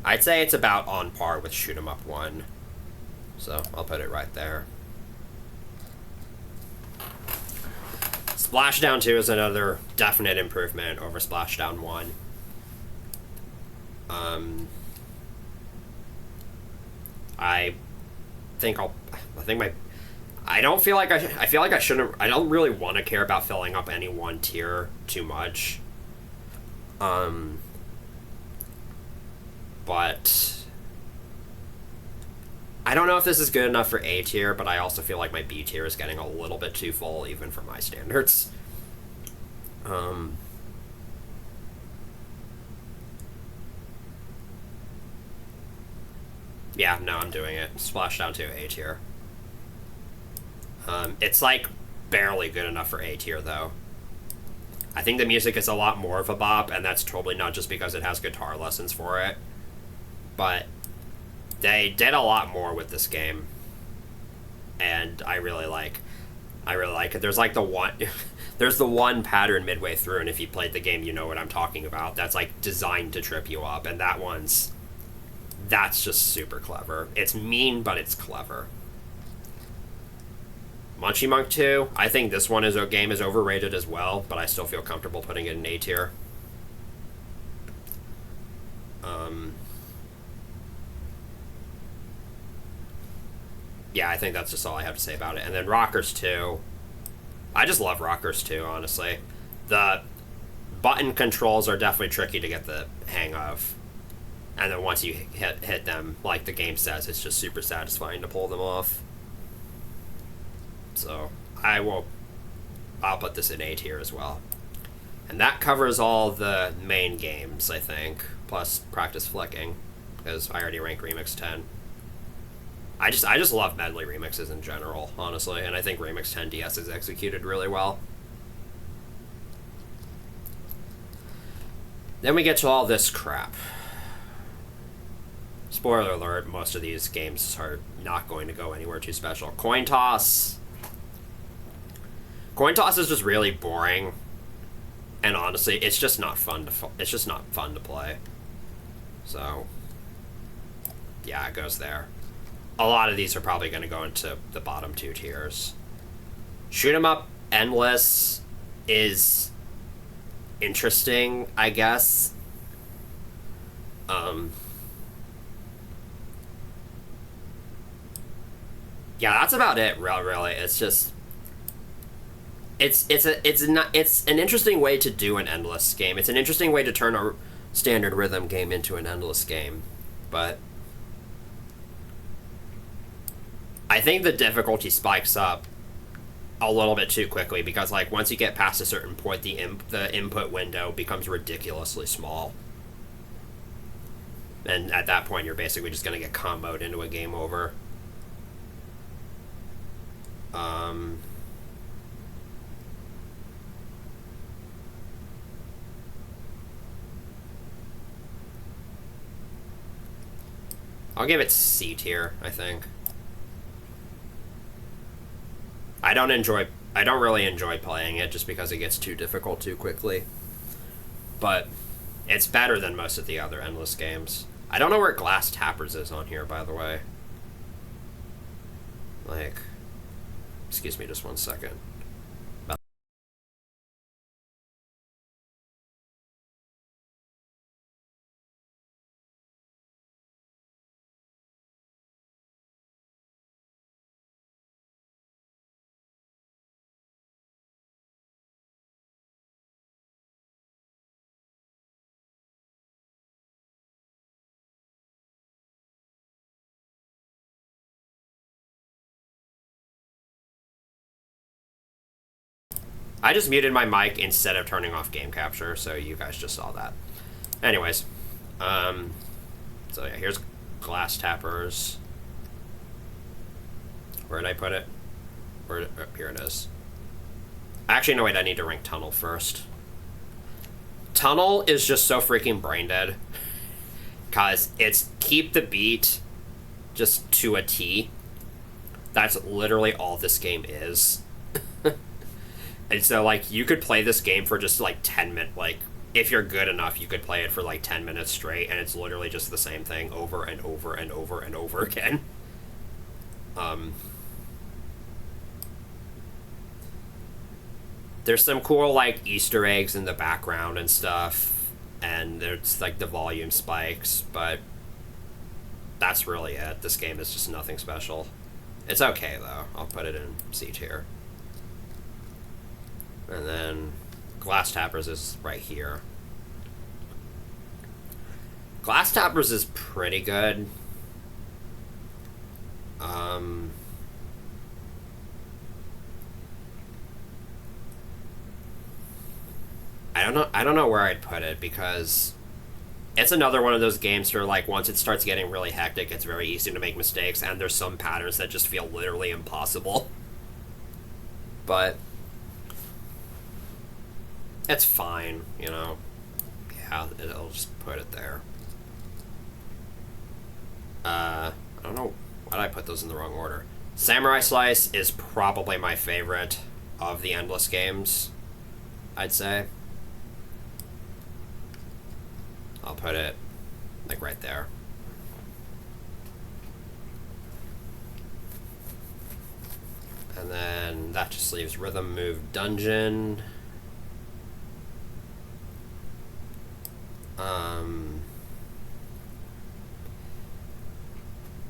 I'd say it's about on par with Shoot 'em Up 1. So I'll put it right there. Splashdown 2 is another definite improvement over Splashdown 1. I don't feel like I feel like I shouldn't. I don't really want to care about filling up any one tier too much. But I don't know if this is good enough for A tier, but I also feel like my B tier is getting a little bit too full, even for my standards. Yeah, no, I'm doing it. Splashdown 2, A tier. It's like barely good enough for A tier, though. I think the music is a lot more of a bop, and that's totally not just because it has guitar lessons for it. But they did a lot more with this game, and I really like it. There's like there's the one pattern midway through, and if you played the game, you know what I'm talking about. That's like designed to trip you up, and that's just super clever. It's mean, but it's clever. Munchie Monk 2, I think this game is overrated as well, but I still feel comfortable putting it in A tier. Yeah, I think that's just all I have to say about it. And then Rockers 2, I just love Rockers 2, honestly. The button controls are definitely tricky to get the hang of. And then once you hit them, like the game says, it's just super satisfying to pull them off. So I'll put this in A tier as well. And that covers all the main games, I think, plus Practice Flicking, because I already ranked Remix 10. I just love medley remixes in general, honestly, and I think Remix 10 DS is executed really well. Then we get to all this crap. Spoiler alert, most of these games are not going to go anywhere too special. Coin Toss. Coin Toss is just really boring, and honestly, it's just not fun to play. So, yeah, it goes there. A lot of these are probably going to go into the bottom two tiers. Shoot 'em Up Endless is interesting, I guess. Yeah, that's about it. Really, it's just it's an interesting way to do an endless game. It's an interesting way to turn a standard rhythm game into an endless game, but I think the difficulty spikes up a little bit too quickly because, like, once you get past a certain point, the input window becomes ridiculously small, and at that point, you're basically just going to get comboed into a game over. I'll give it C tier, I think. I don't really enjoy playing it just because it gets too difficult too quickly. But it's better than most of the other endless games. I don't know where Glass Tappers is on here, by the way. Like, excuse me just one second. I just muted my mic instead of turning off game capture, so you guys just saw that. Anyways, so yeah, here's Glass Tappers. Where did I put it? Here it is. Actually, no, wait, I need to rank Tunnel first. Tunnel is just so freaking brain dead. Because it's keep the beat, just to a T. That's literally all this game is. And so, like, you could play this game for just, like, 10 minutes. Like, if you're good enough, you could play it for, like, 10 minutes straight, and it's literally just the same thing over and over and over and over again. There's some cool, like, Easter eggs in the background and stuff, and there's, like, the volume spikes, but that's really it. This game is just nothing special. It's okay, though. I'll put it in C tier. And then Glass Tappers is right here. Glass Tappers is pretty good. I don't know where I'd put it, because it's another one of those games where, like, once it starts getting really hectic, it's very easy to make mistakes, and there's some patterns that just feel literally impossible. But it's fine, you know. Yeah, I'll just put it there. I don't know why did I put those in the wrong order. Samurai Slice is probably my favorite of the Endless games, I'd say. I'll put it, like, right there. And then that just leaves Rhythm Move Dungeon.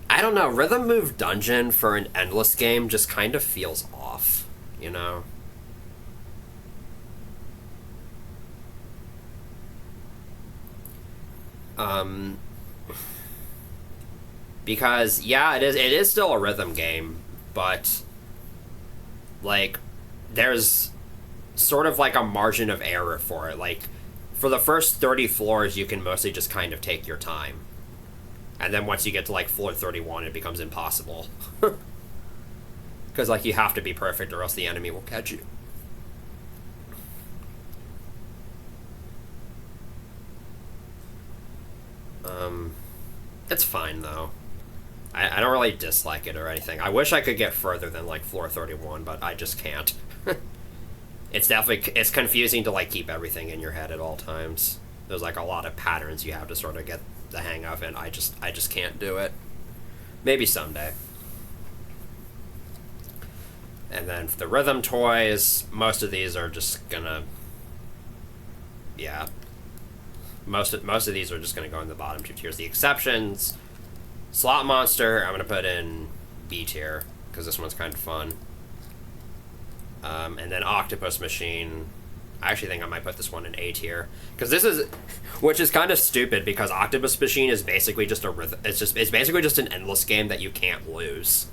I don't know, Rhythm Move Dungeon for an Endless game just kind of feels off, you know? Because, yeah, it is still a rhythm game, but, like, there's sort of, like, a margin of error for it. Like, for the first 30 floors, you can mostly just kind of take your time. And then once you get to, like, floor 31, it becomes impossible. Because, like, you have to be perfect or else the enemy will catch you. It's fine, though. I don't really dislike it or anything. I wish I could get further than, like, floor 31, but I just can't. It's confusing to, like, keep everything in your head at all times. There's, like, a lot of patterns you have to sort of get the hang of, and I just can't do it. Maybe someday. And then for the rhythm toys, most of these are just gonna... Yeah. Most of these are just gonna go in the bottom two tiers. The exceptions... Slot Monster, I'm going to put in B tier, because this one's kind of fun. And then Octopus Machine, I actually think I might put this one in A tier. Because this is, which is kind of stupid, because Octopus Machine is basically just it's basically just an endless game that you can't lose.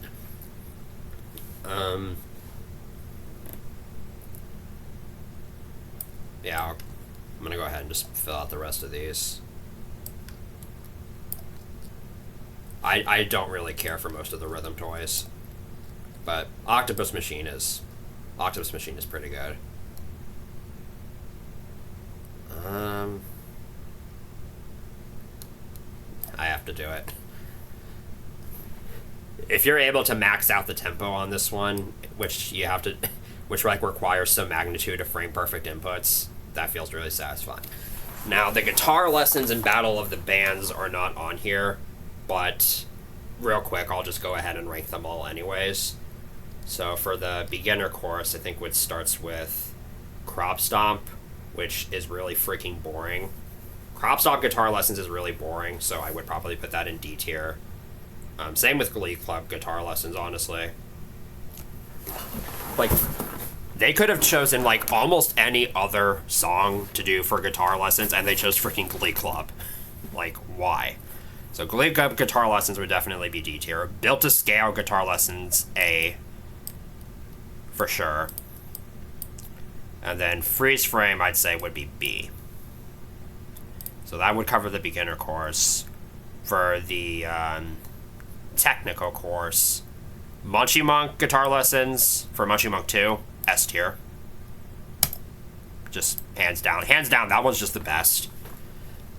Yeah, I'm going to go ahead and just fill out the rest of these. I don't really care for most of the rhythm toys, but Octopus Machine is pretty good. I have to do it. If you're able to max out the tempo on this one, which you have to, which like requires some magnitude of frame perfect inputs, that feels really satisfying. Now the guitar lessons and Battle of the Bands are not on here. But real quick, I'll just go ahead and rank them all anyways. So for the beginner course, I think it starts with Crop Stomp, which is really freaking boring. Crop Stomp guitar lessons is really boring, so I would probably put that in D tier. Same with Glee Club guitar lessons, honestly. Like, they could have chosen, like, almost any other song to do for guitar lessons, and they chose freaking Glee Club. Like, why? So Glee Club guitar lessons would definitely be D tier. Built to Scale guitar lessons, A. For sure. And then Freeze Frame, I'd say, would be B. So that would cover the beginner course. For the technical course, Munchie Monk guitar lessons for Munchie Monk 2, S tier. Just hands down. Hands down, that one's just the best.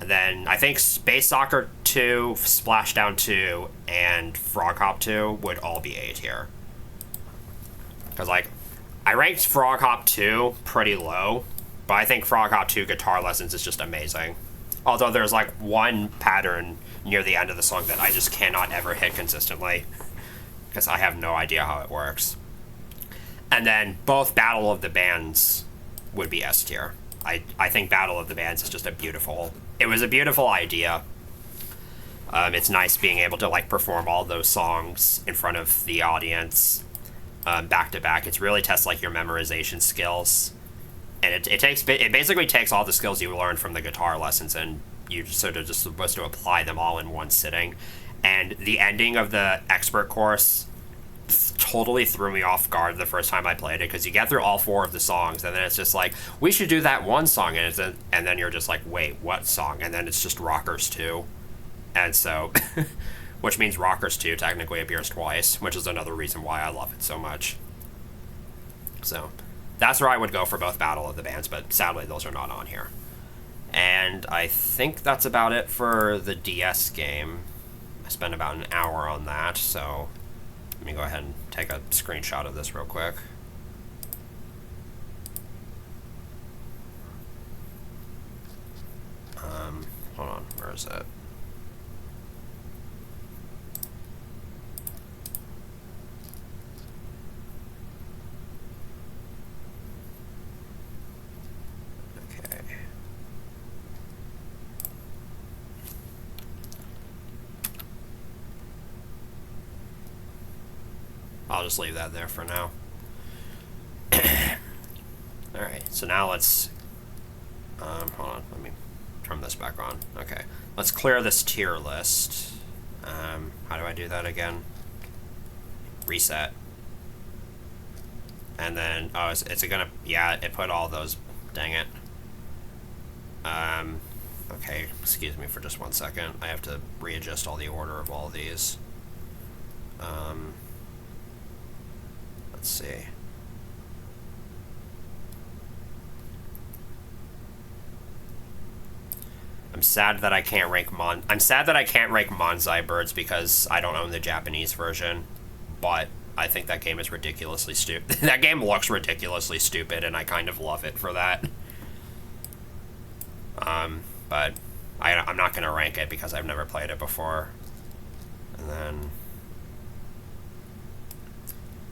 And then I think Space Soccer 2, Splashdown 2, and Frog Hop 2 would all be A tier. Because, like, I ranked Frog Hop 2 pretty low, but I think Frog Hop 2 Guitar Lessons is just amazing. Although there's, like, one pattern near the end of the song that I just cannot ever hit consistently. Because I have no idea how it works. And then both Battle of the Bands would be S tier. I think Battle of the Bands is just a beautiful... It was a beautiful idea. It's nice being able to, like, perform all those songs in front of the audience back to back. It's really tests, like, your memorization skills. And it basically takes all the skills you learned from the guitar lessons and you're sort of just supposed to apply them all in one sitting. And the ending of the expert course totally threw me off guard the first time I played it, because you get through all 4 of the songs and then it's just like, we should do that one song, and then you're just like, wait, what song? And then it's just Rockers 2. And so which means Rockers 2 technically appears twice, which is another reason why I love it so much. So that's where I would go for both Battle of the Bands, but sadly those are not on here. And I think that's about it for the DS game. I spent about an hour on that, so let me go ahead and take a screenshot of this real quick. Hold on, where is it? Okay. I'll just leave that there for now. Alright, so now let's... hold on, let me turn this back on. Okay, let's clear this tier list. How do I do that again? Reset. And then, oh, is it gonna... Yeah, it put all those... Dang it. Okay, excuse me for just 1 second. I have to readjust all the order of all of these. Let's see. I'm sad that I can't rank Manzai Birds because I don't own the Japanese version, but I think that game is ridiculously stupid. That game looks ridiculously stupid, and I kind of love it for that. But I'm not going to rank it because I've never played it before. And then...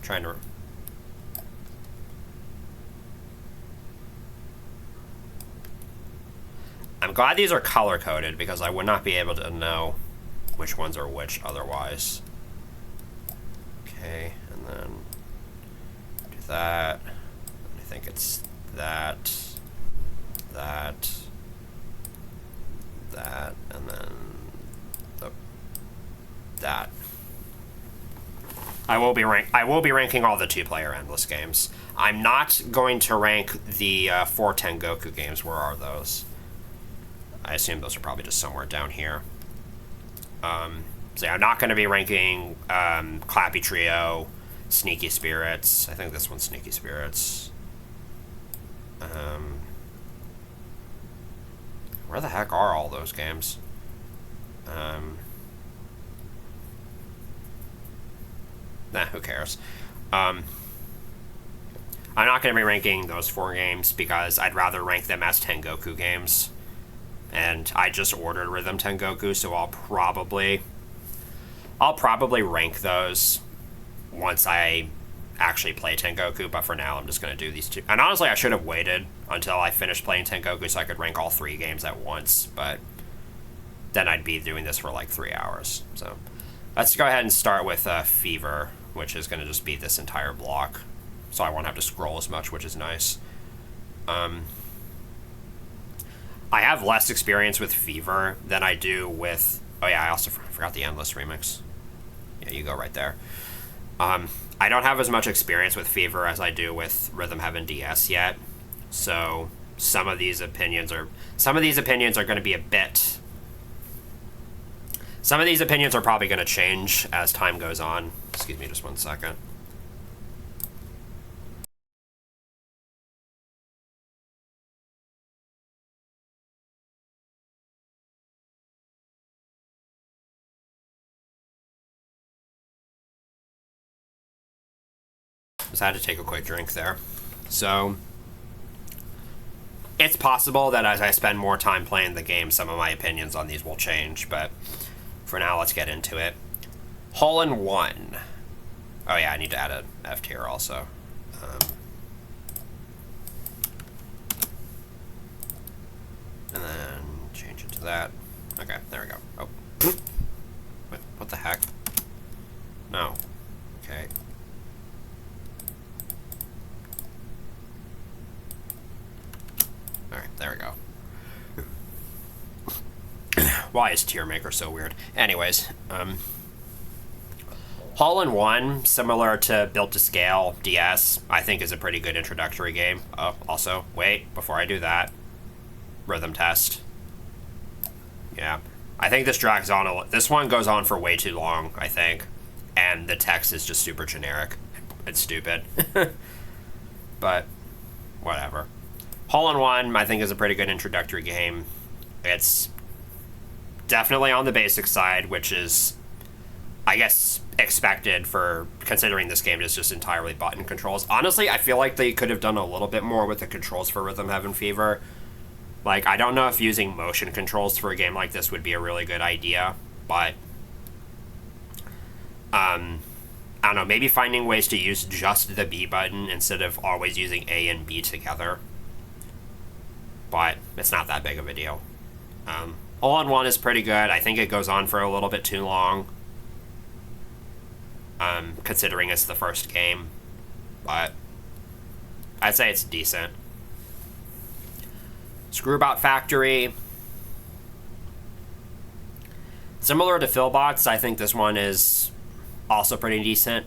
trying to... I'm glad these are color-coded because I would not be able to know which ones are which otherwise. Okay, and then do that. I think it's that, and then that. I will be ranking all the 2-player endless games. I'm not going to rank the 4 Tengoku games. Where are those? I assume those are probably just somewhere down here. So yeah, I'm not going to be ranking Clappy Trio, Sneaky Spirits. I think this one's Sneaky Spirits. Where the heck are all those games? Nah, who cares? I'm not going to be ranking those 4 games because I'd rather rank them as Tengoku games. And I just ordered Rhythm Tengoku, so I'll probably rank those once I actually play Tengoku, but for now I'm just going to do these 2. And honestly, I should have waited until I finished playing Tengoku so I could rank all 3 games at once, but then I'd be doing this for like 3 hours. So let's go ahead and start with Fever, which is going to just be this entire block, so I won't have to scroll as much, which is nice. I have less experience with Fever than I do with... Oh yeah, I also forgot the Endless remix. Yeah, you go right there. I don't have as much experience with Fever as I do with Rhythm Heaven DS yet, so some of these opinions are going to be a bit... Some of these opinions are probably going to change as time goes on. Excuse me just 1 second. So I had to take a quick drink there. So it's possible that as I spend more time playing the game, some of my opinions on these will change, but for now, let's get into it. Hole in One. Oh yeah, I need to add an F tier also. And then change it to that. Okay, there we go. Oh. What the heck? No. Okay. Alright, there we go. Why is Tier Maker so weird? Anyways, Hole in One, similar to Built to Scale DS, I think is a pretty good introductory game. Oh, also, wait, before I do that, rhythm test. Yeah. I think this drags on this one goes on for way too long, I think. And the text is just super generic. It's stupid. But, whatever. Hole in One, I think, is a pretty good introductory game. It's definitely on the basic side, which is, I guess, expected for considering this game is just entirely button controls. Honestly, I feel like they could have done a little bit more with the controls for Rhythm Heaven Fever. Like, I don't know if using motion controls for a game like this would be a really good idea, but I don't know, maybe finding ways to use just the B button instead of always using A and B together. But it's not that big of a deal. Hole in One is pretty good. I think it goes on for a little bit too long, considering it's the first game. But I'd say it's decent. Screwbot Factory. Similar to Philbots, I think this one is also pretty decent.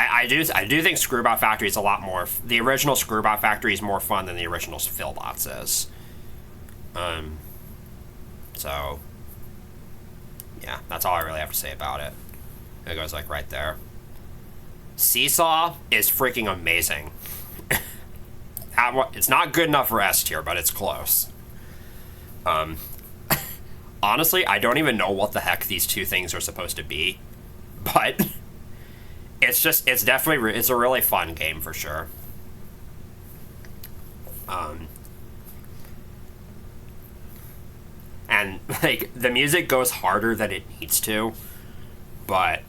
I do think Screwbot Factory is a lot more. The original Screwbot Factory is more fun than the original Philbots is. So yeah, that's all I really have to say about it. It goes like right there. Seesaw is freaking amazing. It's not good enough for S tier, but it's close. Honestly, I don't even know what the heck these two things are supposed to be, but it's definitely, it's a really fun game for sure. And, like, the music goes harder than it needs to, but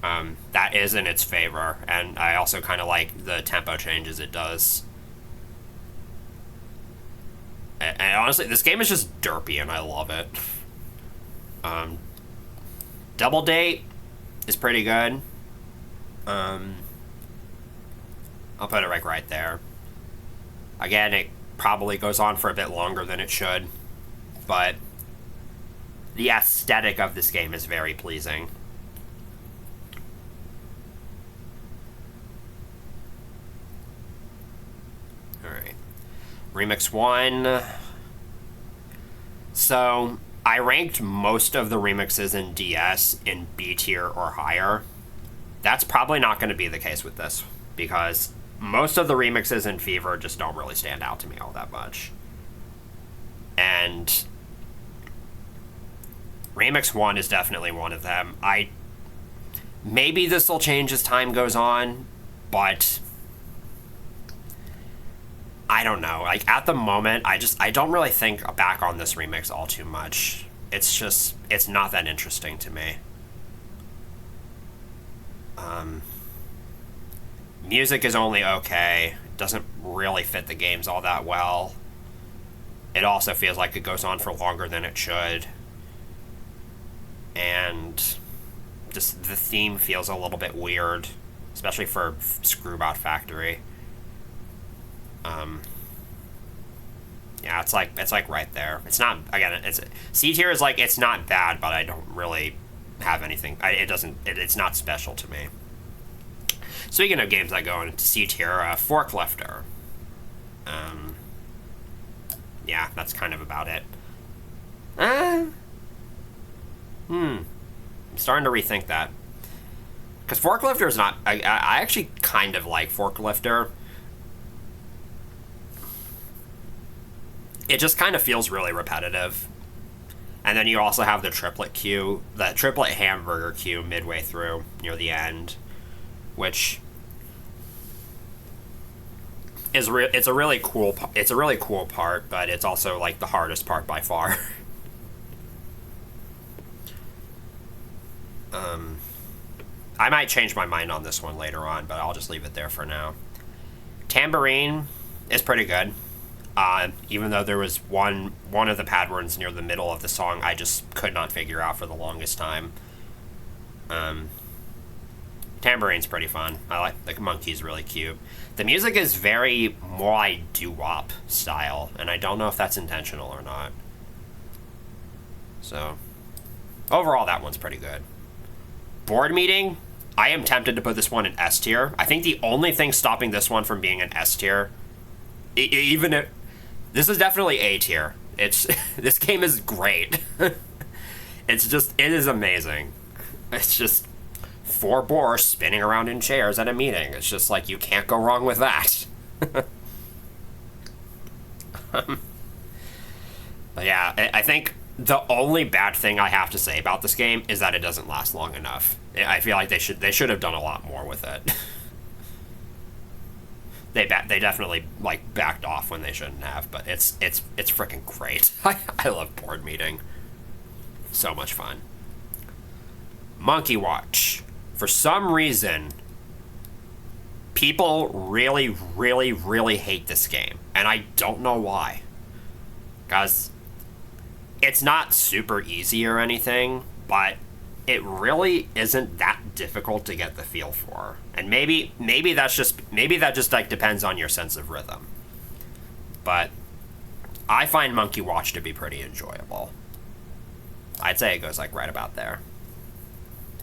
that is in its favor, and I also kind of like the tempo changes it does. And honestly, this game is just derpy, and I love it. Double Date is pretty good. I'll put it right there. Again, it probably goes on for a bit longer than it should, but the aesthetic of this game is very pleasing. Alright. Remix 1. So, I ranked most of the remixes in DS in B tier or higher. That's probably not going to be the case with this, because most of the remixes in Fever just don't really stand out to me all that much. And Remix 1 is definitely one of them. Maybe this will change as time goes on, but I don't know. Like, at the moment, I don't really think back on this remix all too much. It's not that interesting to me. Music is only okay. It doesn't really fit the games all that well. It also feels like it goes on for longer than it should. And just the theme feels a little bit weird, especially for Screwbot Factory. Yeah, it's like right there. It's not, again, C tier is like, it's not bad, but I don't really have anything. It's not special to me. Speaking of games that go into C tier, Forklifter. Yeah, that's kind of about it. I'm starting to rethink that. Because Forklifter is not... I actually kind of like Forklifter. It just kind of feels really repetitive. And then you also have the triplet queue, the triplet hamburger queue midway through, near the end. which is it's a really cool part, but it's also like the hardest part by far. I might change my mind on this one later on, but I'll just leave it there for now. Tambourine is pretty good. Even though there was one of the pad words near the middle of the song I just could not figure out for the longest time. Tambourine's pretty fun. I like the monkey's really cute. The music is very more like doo-wop style, and I don't know if that's intentional or not. So, overall, that one's pretty good. Board Meeting, I am tempted to put this one in S tier. I think the only thing stopping this one from being an S tier, even if this is definitely A tier. It's this game is great. It is amazing. It's just 4 boars spinning around in chairs at a meeting. It's just like, you can't go wrong with that. But yeah, I think the only bad thing I have to say about this game is that it doesn't last long enough. I feel like they should have done a lot more with it. They definitely like backed off when they shouldn't have, but it's freaking great. I love Board Meeting. So much fun. Monkey Watch. For some reason, people really, really, really hate this game, and I don't know why. Because it's not super easy or anything, but it really isn't that difficult to get the feel for. And maybe that just like depends on your sense of rhythm. But I find Monkey Watch to be pretty enjoyable. I'd say it goes like right about there.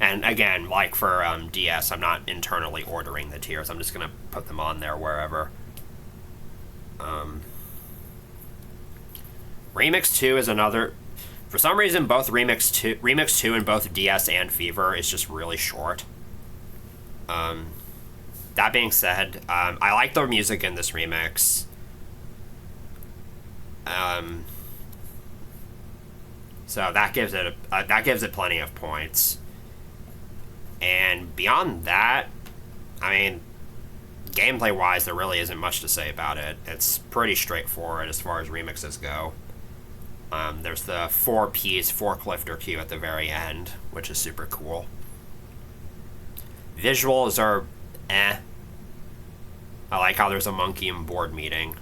And again, like for DS, I'm not internally ordering the tiers. I'm just gonna put them on there wherever. Remix 2 is another. For some reason, both Remix 2 and both DS and Fever is just really short. That being said, I like the music in this remix. So that gives it plenty of points. And beyond that, I mean, gameplay-wise, there really isn't much to say about it. It's pretty straightforward as far as remixes go. There's the 4-piece forklifter cue at the very end, which is super cool. Visuals are eh. I like how there's a monkey in Board Meeting.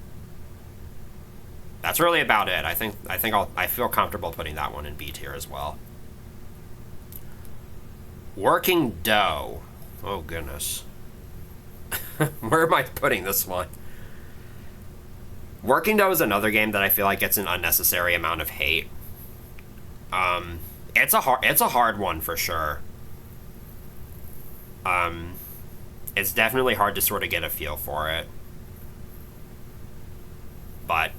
That's really about it. I feel comfortable putting that one in B tier as well. Working Dough. Oh goodness. Where am I putting this one? Working Dough is another game that I feel like gets an unnecessary amount of hate. It's a hard one for sure. It's definitely hard to sort of get a feel for it. But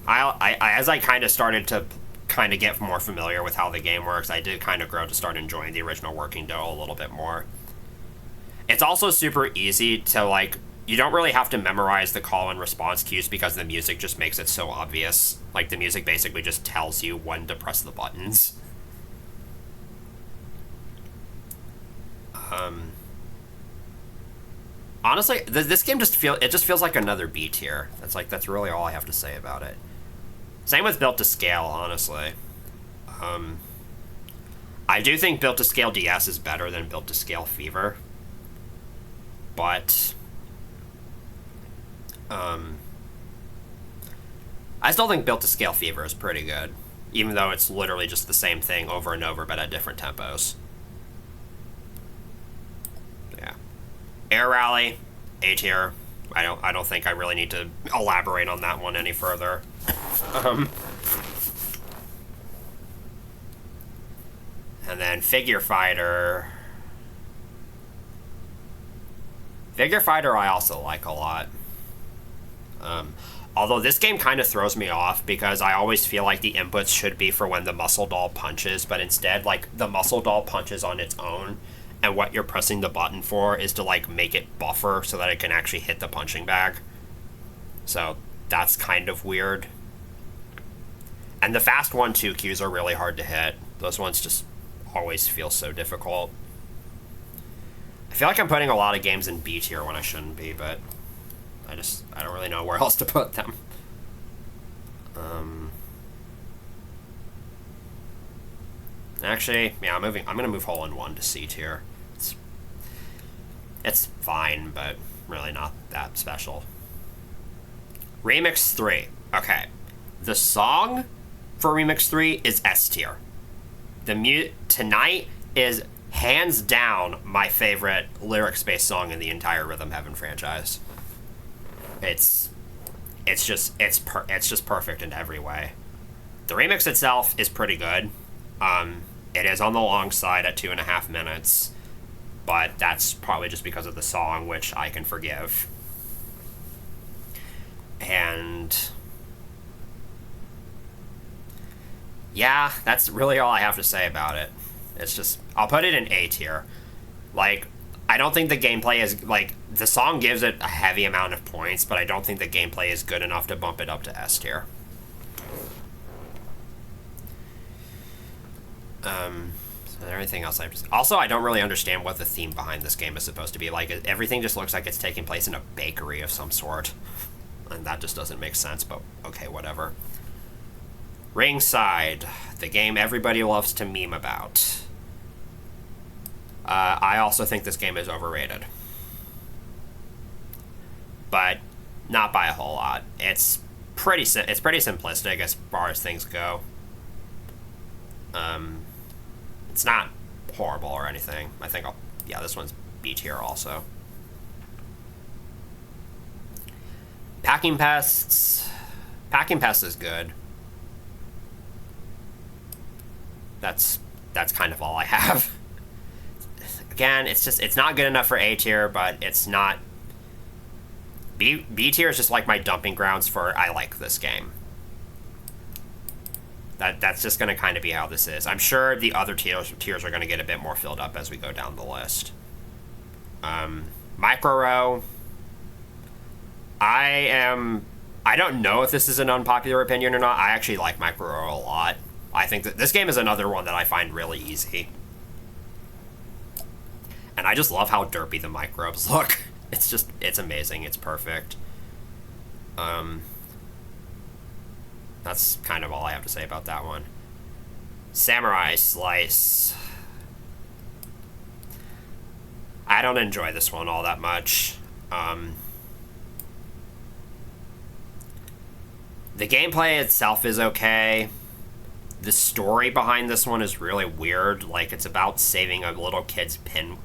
as I kind of started to kind of get more familiar with how the game works, I did kind of grow to start enjoying the original Working Dough a little bit more. It's also super easy to, like, you don't really have to memorize the call and response cues because the music just makes it so obvious. Like, the music basically just tells you when to press the buttons. Honestly, this game just feels like another B tier. That's really all I have to say about it. Same with Built to Scale, honestly. I do think Built to Scale DS is better than Built to Scale Fever. But I still think Built to Scale Fever is pretty good, even though it's literally just the same thing over and over but at different tempos. Yeah. Air Rally, A tier. I don't think I really need to elaborate on that one any further. And then Figure Fighter. Figure Fighter I also like a lot. Although this game kind of throws me off because I always feel like the inputs should be for when the muscle doll punches, but instead, like, the muscle doll punches on its own, and what you're pressing the button for is to, like, make it buffer so that it can actually hit the punching bag. So that's kind of weird. And the fast 1-2 cues are really hard to hit. Those ones just always feel so difficult. I feel like I'm putting a lot of games in B tier when I shouldn't be, but I don't really know where else to put them. Actually, yeah, I'm gonna move Hole in One to C tier. It's fine, but really not that special. Remix 3. Okay. The song for Remix 3 is S tier. Tonight is hands down my favorite lyrics-based song in the entire Rhythm Heaven franchise. It's just perfect in every way. The remix itself is pretty good. It is on the long side at 2.5 minutes, but that's probably just because of the song, which I can forgive. And yeah, that's really all I have to say about it. It's just, I'll put it in A tier. Like, I don't think the gameplay is, like, the song gives it a heavy amount of points, but I don't think the gameplay is good enough to bump it up to S tier. So everything else also, I don't really understand what the theme behind this game is supposed to be. Like, everything just looks like it's taking place in a bakery of some sort. And that just doesn't make sense, but okay, whatever. Ringside, the game everybody loves to meme about. I also think this game is overrated. But not by a whole lot. It's pretty simplistic as far as things go. It's not horrible or anything. I think this one's B tier also. Packing Pests is good. That's kind of all I have. Again, it's not good enough for A tier, but it's not. B tier is just like my dumping grounds for I like this game. That's just going to kind of be how this is. I'm sure the other tiers are going to get a bit more filled up as we go down the list. Micro Row. I don't know if this is an unpopular opinion or not. I actually like Micro Row a lot. I think that this game is another one that I find really easy. And I just love how derpy the microbes look. It's amazing. It's perfect. That's kind of all I have to say about that one. Samurai Slice. I don't enjoy this one all that much. The gameplay itself is okay. The story behind this one is really weird. Like, it's about saving a little kid's pin.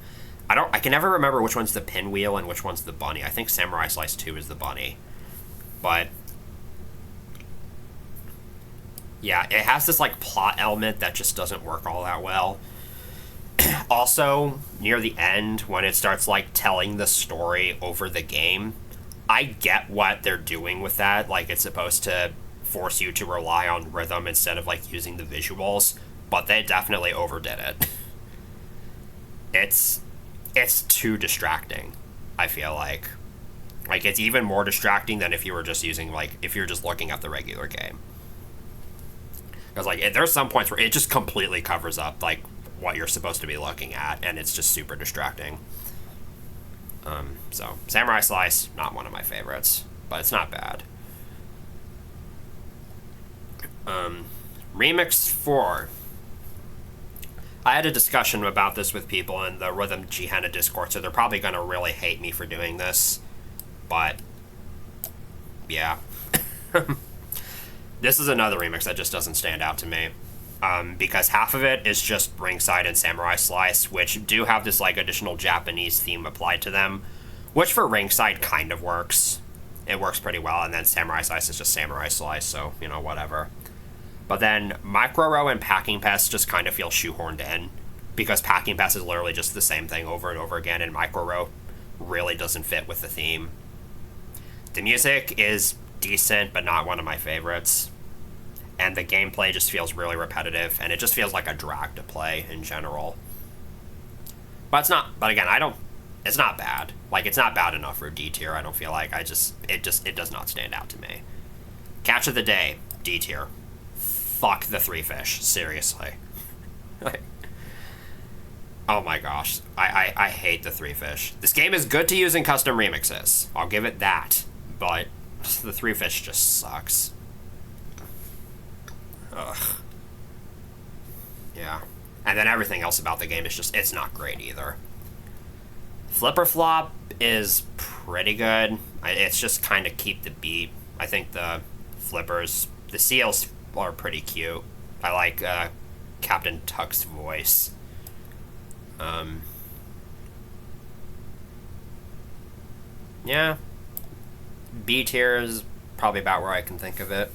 I can never remember which one's the pinwheel and which one's the bunny. I think Samurai Slice 2 is the bunny. But yeah, it has this, like, plot element that just doesn't work all that well. Also, near the end, when it starts, like, telling the story over the game, I get what they're doing with that. Like, it's supposed to force you to rely on rhythm instead of, like, using the visuals, but they definitely overdid it. It's too distracting, I feel like. Like, it's even more distracting than if you were just using, like, if you're just looking at the regular game. Because, like, there's some points where it just completely covers up, like, what you're supposed to be looking at, and it's just super distracting. So, Samurai Slice, not one of my favorites, but it's not bad. Remix 4. I had a discussion about this with people in the Rhythm Gehenna Discord, so they're probably going to really hate me for doing this. But, yeah. This is another remix that just doesn't stand out to me. Because half of it is just Ringside and Samurai Slice, which do have this, like, additional Japanese theme applied to them, which for Ringside kind of works. It works pretty well, and then Samurai Slice is just Samurai Slice, so, you know, whatever. But then Micro Row and Packing Pest just kind of feel shoehorned in, because Packing Pest is literally just the same thing over and over again, and Micro Row really doesn't fit with the theme. The music is decent, but not one of my favorites. And the gameplay just feels really repetitive, and it just feels like a drag to play in general. But it's not, but again, it's not bad. Like, it's not bad enough for D tier, I don't feel like. It does not stand out to me. Catch of the Day, D tier. Fuck the Three Fish, seriously. Oh my gosh. I hate the three fish. This game is good to use in custom remixes. I'll give it that. But the three fish just sucks. Ugh. Yeah. And then everything else about the game is just, it's not great either. Flipper Flop is pretty good. It's just kind of keep the beat. I think the flippers, the seals are pretty cute. I like Captain Tuck's voice. Yeah. B tier is probably about where I can think of it.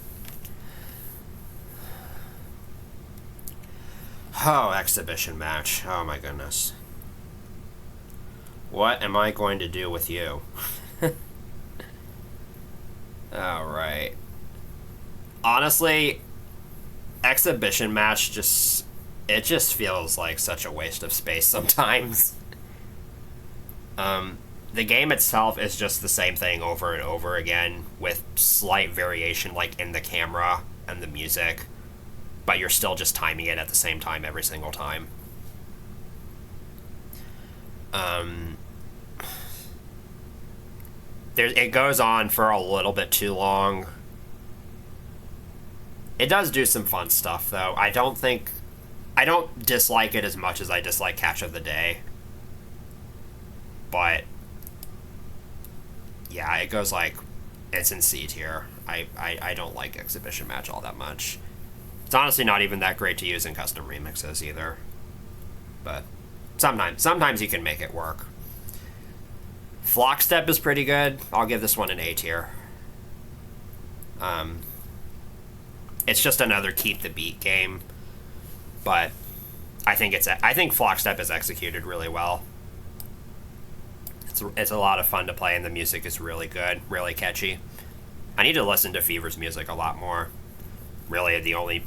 Oh, exhibition match. Oh my goodness. What am I going to do with you? Alright. Honestly, exhibition match it just feels like such a waste of space sometimes. The game itself is just the same thing over and over again with slight variation like in the camera and the music, but you're still just timing it at the same time every single time. It goes on for a little bit too long. It does do some fun stuff, though. I don't dislike it as much as I dislike Catch of the Day. But, yeah, it goes like, it's in C tier. I don't like Exhibition Match all that much. It's honestly not even that great to use in custom remixes either. But sometimes you can make it work. Flock Step is pretty good. I'll give this one an A tier. It's just another keep the beat game, but I think Flock Step is executed really well. It's a lot of fun to play, and the music is really good, really catchy. I need to listen to Fever's music a lot more. Really, the only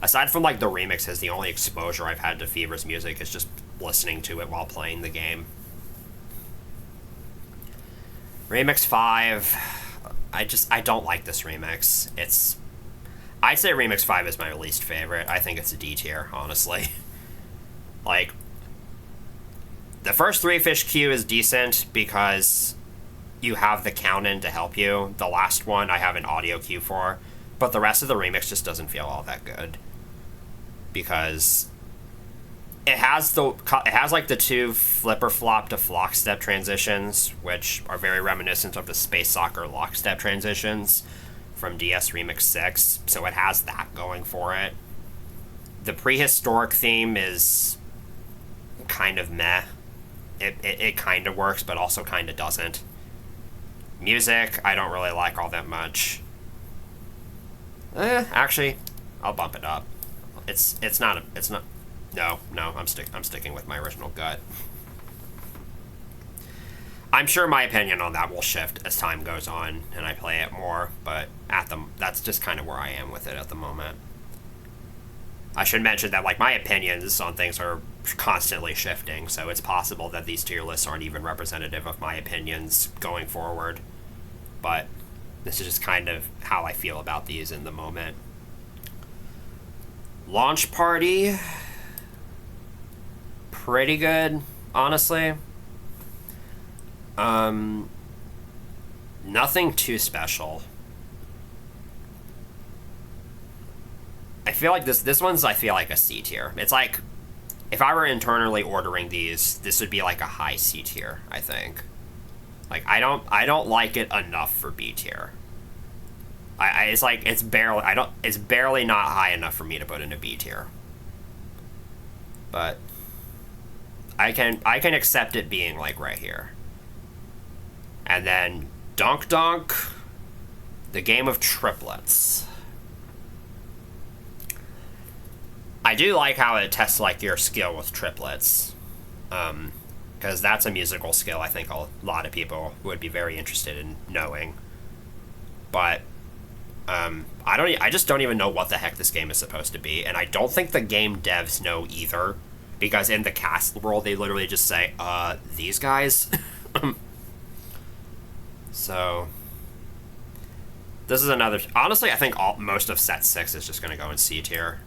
aside from like the remixes, the only exposure I've had to Fever's music is just listening to it while playing the game. Remix 5, I don't like this remix. I'd say Remix 5 is my least favorite. I think it's a D tier, honestly. Like, the first Three Fish cue is decent because you have the count-in to help you. The last one I have an audio cue for, but the rest of the remix just doesn't feel all that good. Because it has like the two flipper flop to flock step transitions, which are very reminiscent of the Space Soccer lockstep transitions from DS Remix 6, so it has that going for it. The prehistoric theme is kind of meh. It kind of works, but also kind of doesn't. Music, I don't really like all that much. Actually, I'll bump it up. No, I'm sticking with my original gut. I'm sure my opinion on that will shift as time goes on and I play it more, but that's just kind of where I am with it at the moment. I should mention that like my opinions on things are constantly shifting, so it's possible that these tier lists aren't even representative of my opinions going forward. But this is just kind of how I feel about these in the moment. Launch Party, pretty good, honestly. Nothing too special. I feel like this one's I feel like a C tier. It's like if I were internally ordering these, this would be like a high C tier, I think. Like I don't like it enough for B tier. It's barely not high enough for me to put in a B tier. But I can accept it being like right here. And then Donk Donk, the game of triplets. I do like how it tests like your skill with triplets, because that's a musical skill I think a lot of people would be very interested in knowing. But I just don't even know what the heck this game is supposed to be, and I don't think the game devs know either, because in the cast world they literally just say, these guys. So this is another. Honestly, I think most of set 6 is just going to go in C tier,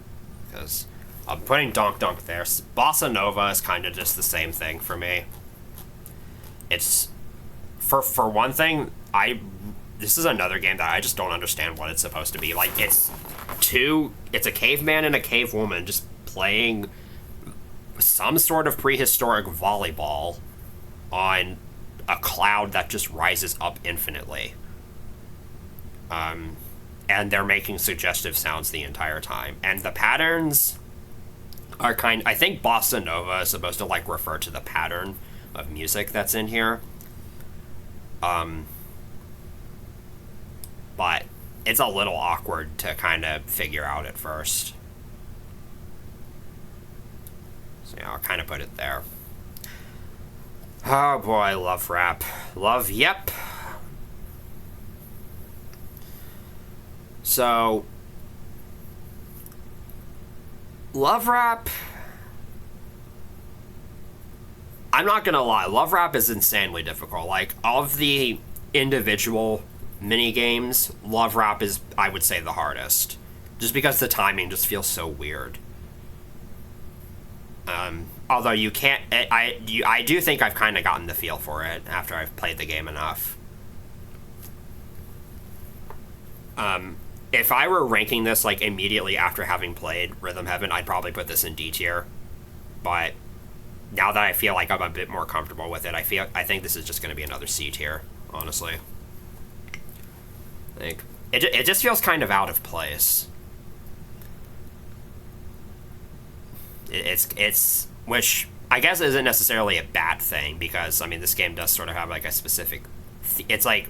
because I'm putting Donk Donk there. Bossa Nova is kind of just the same thing for me. It's for one thing, this is another game that I just don't understand what it's supposed to be. Like, it's a caveman and a cave woman just playing some sort of prehistoric volleyball on a cloud that just rises up infinitely. And they're making suggestive sounds the entire time. And the patterns are I think Bossa Nova is supposed to, like, refer to the pattern of music that's in here. But it's a little awkward to kind of figure out at first. So yeah, I'll kind of put it there. Oh boy, love rap. Love, yep. So, love rap, I'm not gonna lie, love rap is insanely difficult. Like, of the individual mini games, love rap is, I would say, the hardest, just because the timing just feels so weird. Although you can't, I do think I've kind of gotten the feel for it after I've played the game enough. If I were ranking this, like, immediately after having played Rhythm Heaven, I'd probably put this in D tier. But now that I feel like I'm a bit more comfortable with it, I think this is just going to be another C tier, honestly. Like, it just feels kind of out of place. It's which I guess isn't necessarily a bad thing, because I mean, this game does sort of have like a specific. It's like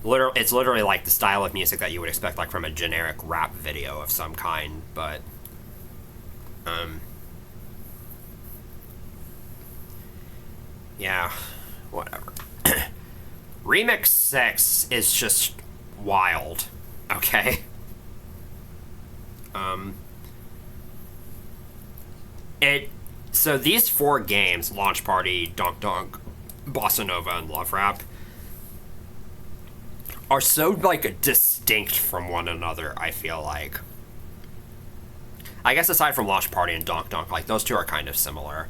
it's literally like the style of music that you would expect, like, from a generic rap video of some kind, but yeah, whatever. Remix 6 is just wild, okay? So these 4 games, Launch Party, Donk Donk, Bossa Nova, and Love Rap, are so, like, distinct from one another, I feel like. I guess aside from Launch Party and Donk Donk, like, those two are kind of similar.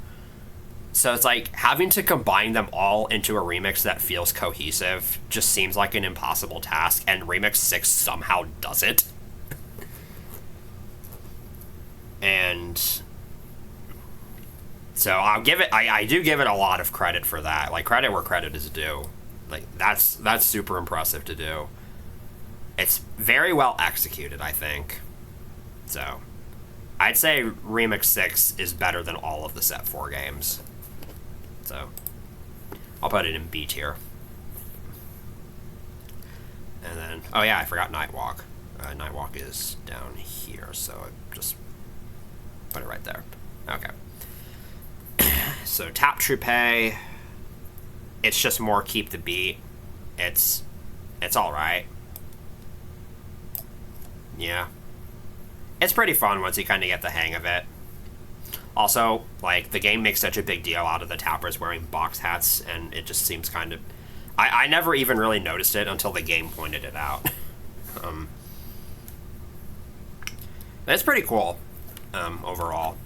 So it's like, having to combine them all into a remix that feels cohesive just seems like an impossible task, and Remix 6 somehow does it. And so I'll give it, I do give it a lot of credit for that. Like, credit where credit is due. Like, that's super impressive to do. It's very well executed, I think. So I'd say Remix 6 is better than all of the Set 4 games. So I'll put it in B tier. And then, oh yeah, I forgot Nightwalk. Nightwalk is down here, so I just put it right there. Okay. So Tap Troupe, it's just more keep the beat. It's alright. Yeah. It's pretty fun once you kind of get the hang of it. Also, like, the game makes such a big deal out of the tappers wearing box hats, and it just seems kind of... I never even really noticed it until the game pointed it out. It's pretty cool, overall.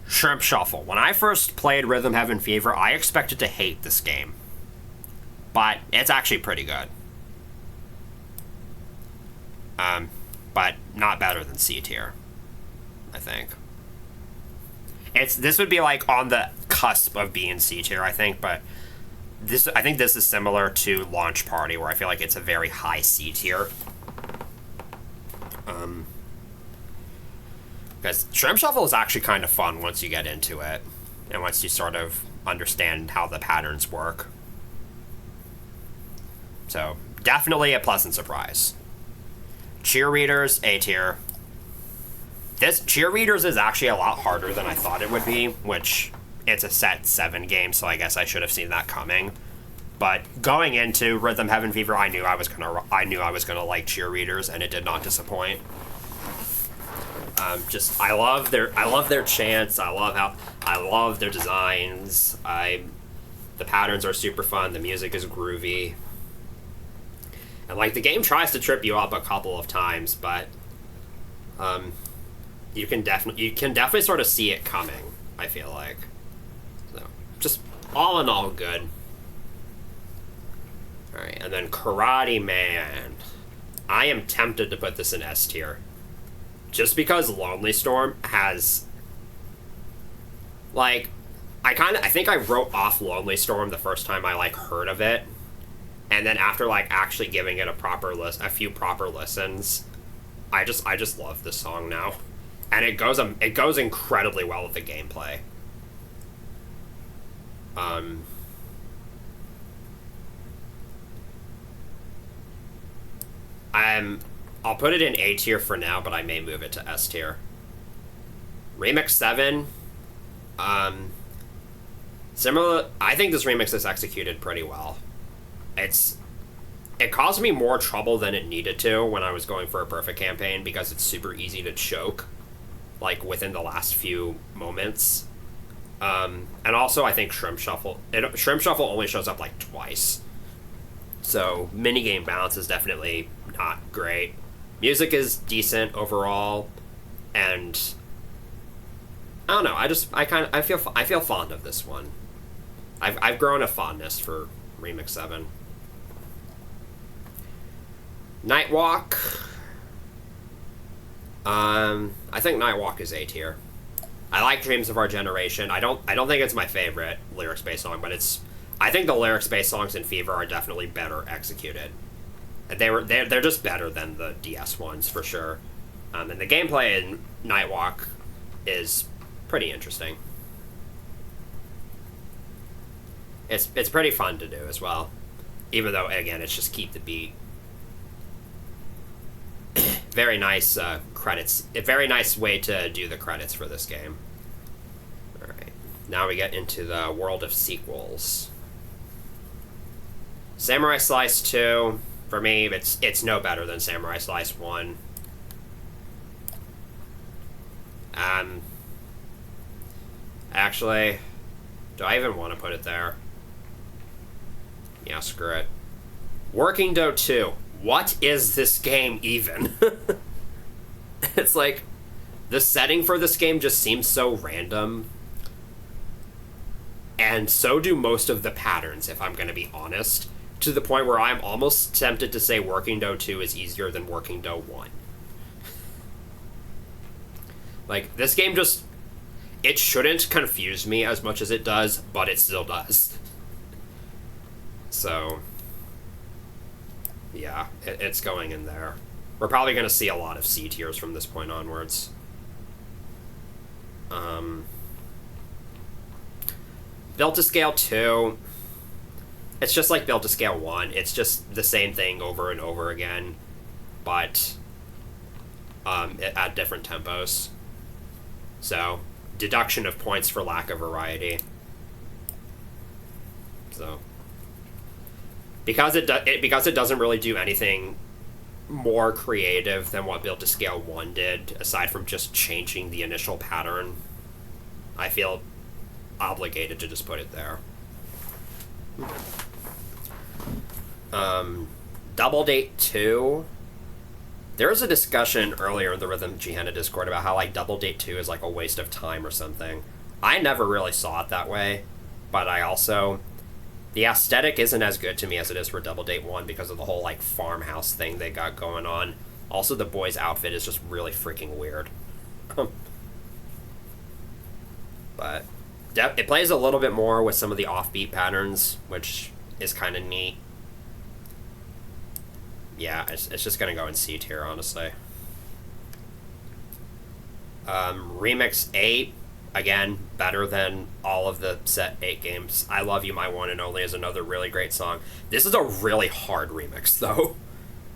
Shrimp Shuffle. When I first played Rhythm Heaven Fever, I expected to hate this game. But it's actually pretty good. But not better than C tier, I think. This would be, like, on the cusp of being C tier, I think, but I think this is similar to Launch Party, where I feel like it's a very high C tier. Because Shrimp Shuffle is actually kind of fun once you get into it, and once you sort of understand how the patterns work. So, definitely a pleasant surprise. Cheerleaders, A tier. This Cheerleaders is actually a lot harder than I thought it would be, which it's a Set 7 game, so I guess I should have seen that coming. But going into Rhythm Heaven Fever, I knew I was gonna like Cheerleaders, and it did not disappoint. I love their chants. I love their designs. The patterns are super fun. The music is groovy. And, like, the game tries to trip you up a couple of times, but you can definitely sort of see it coming. I feel like, so just all in all good. All right, and then Karate Man. I am tempted to put this in S tier, just because Lonely Storm has, like, I think I wrote off Lonely Storm the first time I like heard of it, and then after like actually giving it a few proper listens, I just love this song now, and it goes incredibly well with the gameplay. Um, I'm I'll put it in A tier for now, but I may move it to S tier. Remix 7, um, similar. I think this remix is executed pretty well. It caused me more trouble than it needed to when I was going for a perfect campaign because it's super easy to choke, like within the last few moments. And also, I think Shrimp Shuffle. Shrimp Shuffle only shows up like twice, so minigame balance is definitely not great. Music is decent overall, and I don't know. I feel fond of this one. I've grown a fondness for Remix 7. Nightwalk. I think Nightwalk is A tier. I like Dreams of Our Generation. I don't think it's my favorite lyrics-based song, but I think the lyrics-based songs in Fever are definitely better executed. They're just better than the DS ones for sure. And the gameplay in Nightwalk is pretty interesting. It's pretty fun to do as well, even though again it's just keep the beat. Very nice credits. A very nice way to do the credits for this game. All right, now we get into the world of sequels. Samurai Slice 2. For me, it's no better than Samurai Slice 1. Actually, do I even want to put it there? Yeah, screw it. Working Dough 2. What is this game even? It's like, the setting for this game just seems so random. And so do most of the patterns, if I'm going to be honest. To the point where I'm almost tempted to say Working Dough 2 is easier than Working Dough 1. Like, this game just... It shouldn't confuse me as much as it does, but it still does. So... yeah, it's going in there. We're probably going to see a lot of C tiers from this point onwards. Built to Scale 2... It's just like Built to Scale 1. It's just the same thing over and over again, but at different tempos. So, deduction of points for lack of variety. So, because it doesn't really do anything more creative than what Built to Scale 1 did, aside from just changing the initial pattern, I feel obligated to just put it there. Double Date 2. There was a discussion earlier in the Rhythm Gehenna Discord about how, like, Double Date 2 is, like, a waste of time or something. I never really saw it that way, but I also... The aesthetic isn't as good to me as it is for Double Date 1 because of the whole, like, farmhouse thing they got going on. Also, the boy's outfit is just really freaking weird. But it plays a little bit more with some of the offbeat patterns, which is kind of neat. Yeah, it's just gonna go in C tier, honestly. Remix 8, again, better than all of the set 8 games. I Love You, My One and Only is another really great song. This is a really hard remix, though.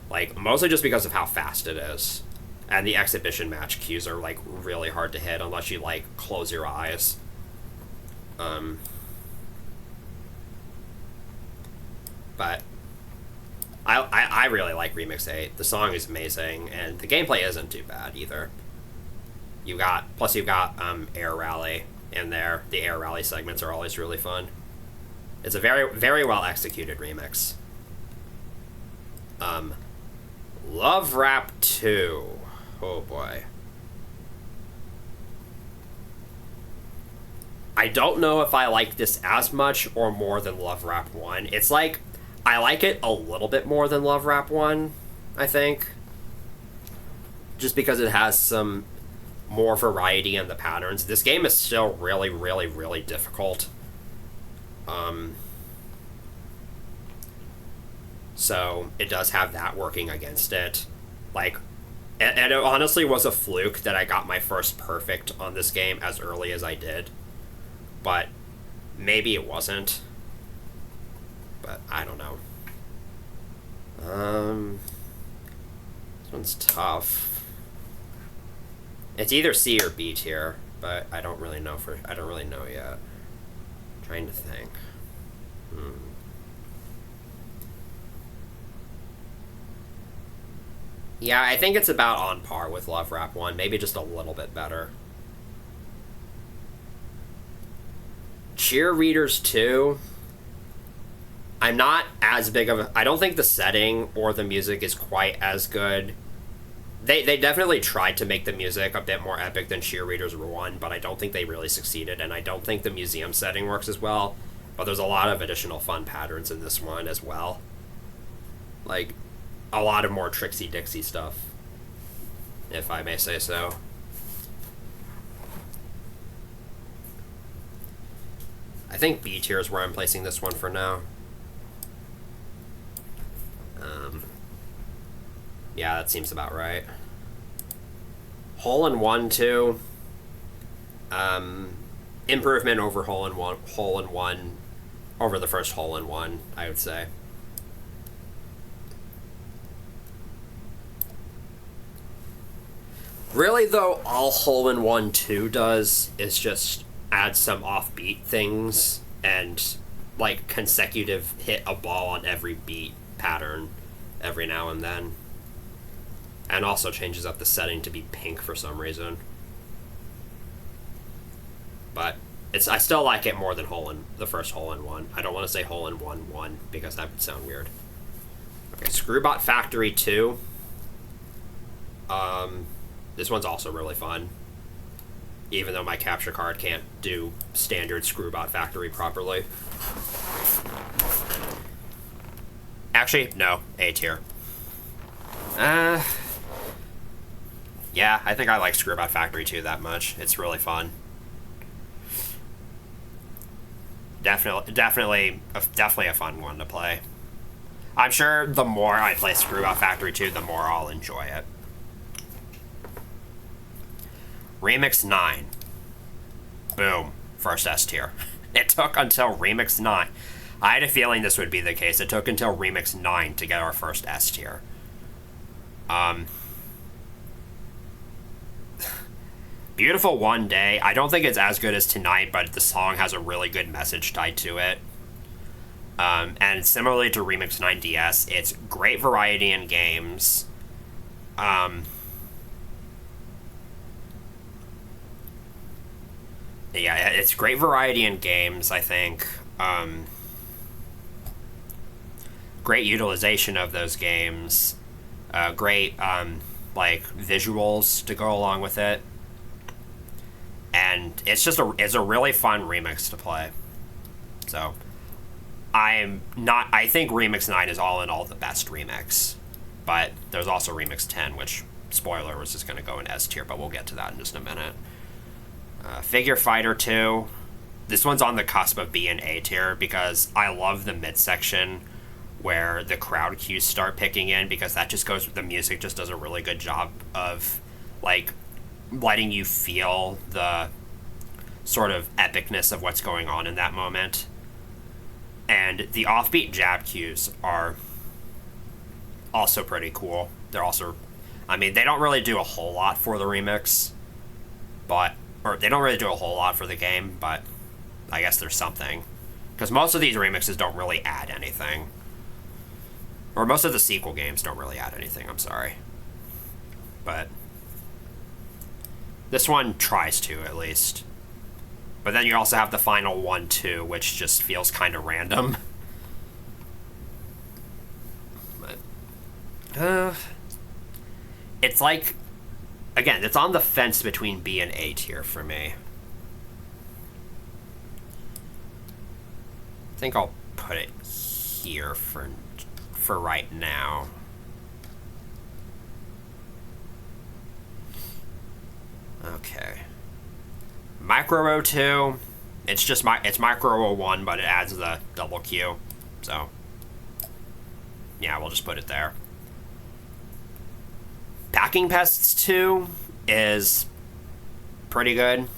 Like, mostly just because of how fast it is. And the exhibition match cues are, like, really hard to hit unless you, like, close your eyes. But I really like Remix 8. The song is amazing, and the gameplay isn't too bad either. You've got Air Rally in there. The Air Rally segments are always really fun. It's a very, very well executed remix. Love Rap 2. Oh boy. I don't know if I like this as much or more than Love Rap 1. It's like, I like it a little bit more than Love Rap 1, I think. Just because it has some more variety in the patterns. This game is still really, really, really difficult. So it does have that working against it. Like, and it honestly was a fluke that I got my first perfect on this game as early as I did. But maybe it wasn't. But I don't know. This one's tough. It's either C or B tier, but I don't really know yet. I'm trying to think. Yeah, I think it's about on par with Love Rap 1, maybe just a little bit better. Cheerleaders 2, I'm not as big of a... I don't think the setting or the music is quite as good. They definitely tried to make the music a bit more epic than Cheerleaders 1, but I don't think they really succeeded, and I don't think the museum setting works as well. But there's a lot of additional fun patterns in this one as well. Like, a lot of more Trixie Dixie stuff, if I may say so. I think B tier is where I'm placing this one for now. Yeah, that seems about right. Hole in One 2. Improvement over Hole in One over the first Hole in One, I would say. Really, though, all Hole in One 2 does is just add some offbeat things and, like, consecutive hit a ball on every beat pattern every now and then. And also changes up the setting to be pink for some reason. But I still like it more than the first Hole in One. I don't want to say Hole in One 1 because that would sound weird. Okay, Screwbot Factory 2. This one's also really fun. Even though my capture card can't do standard Screwbot Factory properly. Actually, no. A tier. Yeah, I think I like Screwbot Factory 2 that much. It's really fun. Definitely a fun one to play. I'm sure the more I play Screwbot Factory 2, the more I'll enjoy it. Remix 9. Boom. First S tier. It took until Remix 9. I had a feeling this would be the case. It took until Remix 9 to get our first S tier. Beautiful One Day. I don't think it's as good as Tonight, but the song has a really good message tied to it. And similarly to Remix 9 DS, it's great variety in games. Yeah, it's great variety in games, I think. Great utilization of those games. Great, like, visuals to go along with it. And it's just it's a really fun remix to play. So, I think Remix 9 is all in all the best remix. But there's also Remix 10, which, spoiler, was just going to go in S tier, but we'll get to that in just a minute. Figure Fighter 2. This one's on the cusp of B and A tier because I love the midsection where the crowd cues start picking in, because that just goes, the music just does a really good job of, like, letting you feel the sort of epicness of what's going on in that moment. And the offbeat jab cues are also pretty cool. They're also, I mean, they don't really do a whole lot for the remix, or they don't really do a whole lot for the game, but I guess there's something. Because most of these remixes don't really add anything. Or most of the sequel games don't really add anything, I'm sorry. But this one tries to, at least. But then you also have the final one, too, which just feels kind of random. But, it's like, again, it's on the fence between B and A tier for me. I think I'll put it here for right now. Okay. Micro Row 2, it's Micro Row 1, but it adds the double Q. So, yeah, we'll just put it there. Packing Pests 2 is pretty good.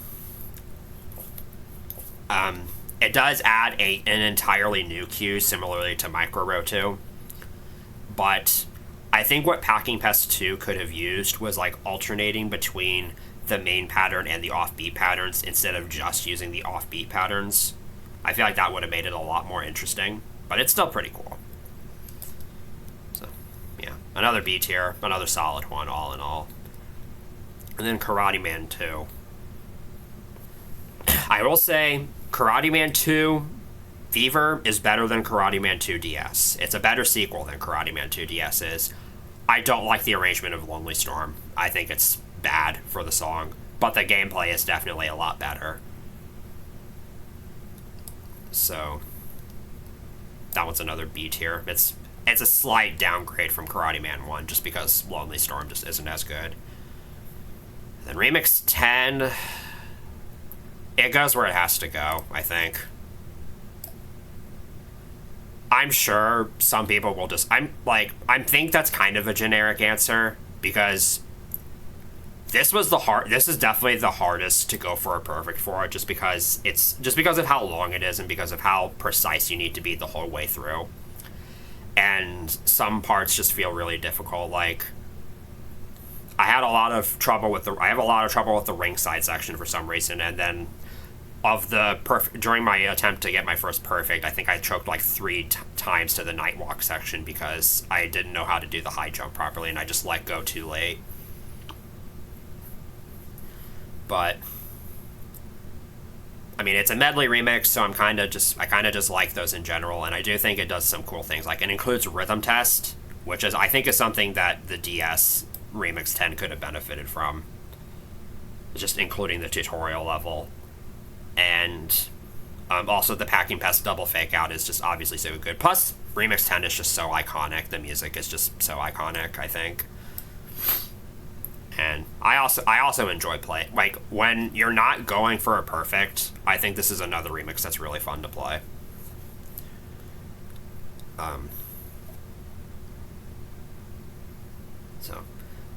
It does add an entirely new queue, similarly to Micro Row 2. But I think what Packing Pest 2 could have used was like alternating between the main pattern and the offbeat patterns instead of just using the offbeat patterns. I feel like that would have made it a lot more interesting, but it's still pretty cool. So, yeah, another B tier, another solid one, all in all. And then Karate Man 2. I will say, Karate Man 2 Fever is better than Karate Man 2 DS. It's a better sequel than Karate Man 2 DS is. I don't like the arrangement of Lonely Storm. I think it's bad for the song, but the gameplay is definitely a lot better. So, that one's another B tier. It's a slight downgrade from Karate Man 1, just because Lonely Storm just isn't as good. Then Remix 10... it goes where it has to go, I think. I'm sure some people will just... I think that's kind of a generic answer, because this is definitely the hardest to go for a perfect for, just because of how long it is and because of how precise you need to be the whole way through. And some parts just feel really difficult. Like, I have a lot of trouble with the ringside section for some reason, and then during my attempt to get my first perfect, I think I choked like 3 times to the Nightwalk section because I didn't know how to do the high jump properly and I just let go too late. But I mean, it's a medley remix, so I kind of just like those in general, and I do think it does some cool things. Like, it includes Rhythm Test, which I think is something that the DS Remix 10 could have benefited from, just including the tutorial level. And also the Packing Pest double fake out is just obviously so good. Plus, Remix 10 is just so iconic. The music is just so iconic, I think. And I also enjoy playing. Like, when you're not going for a perfect, I think this is another remix that's really fun to play. So,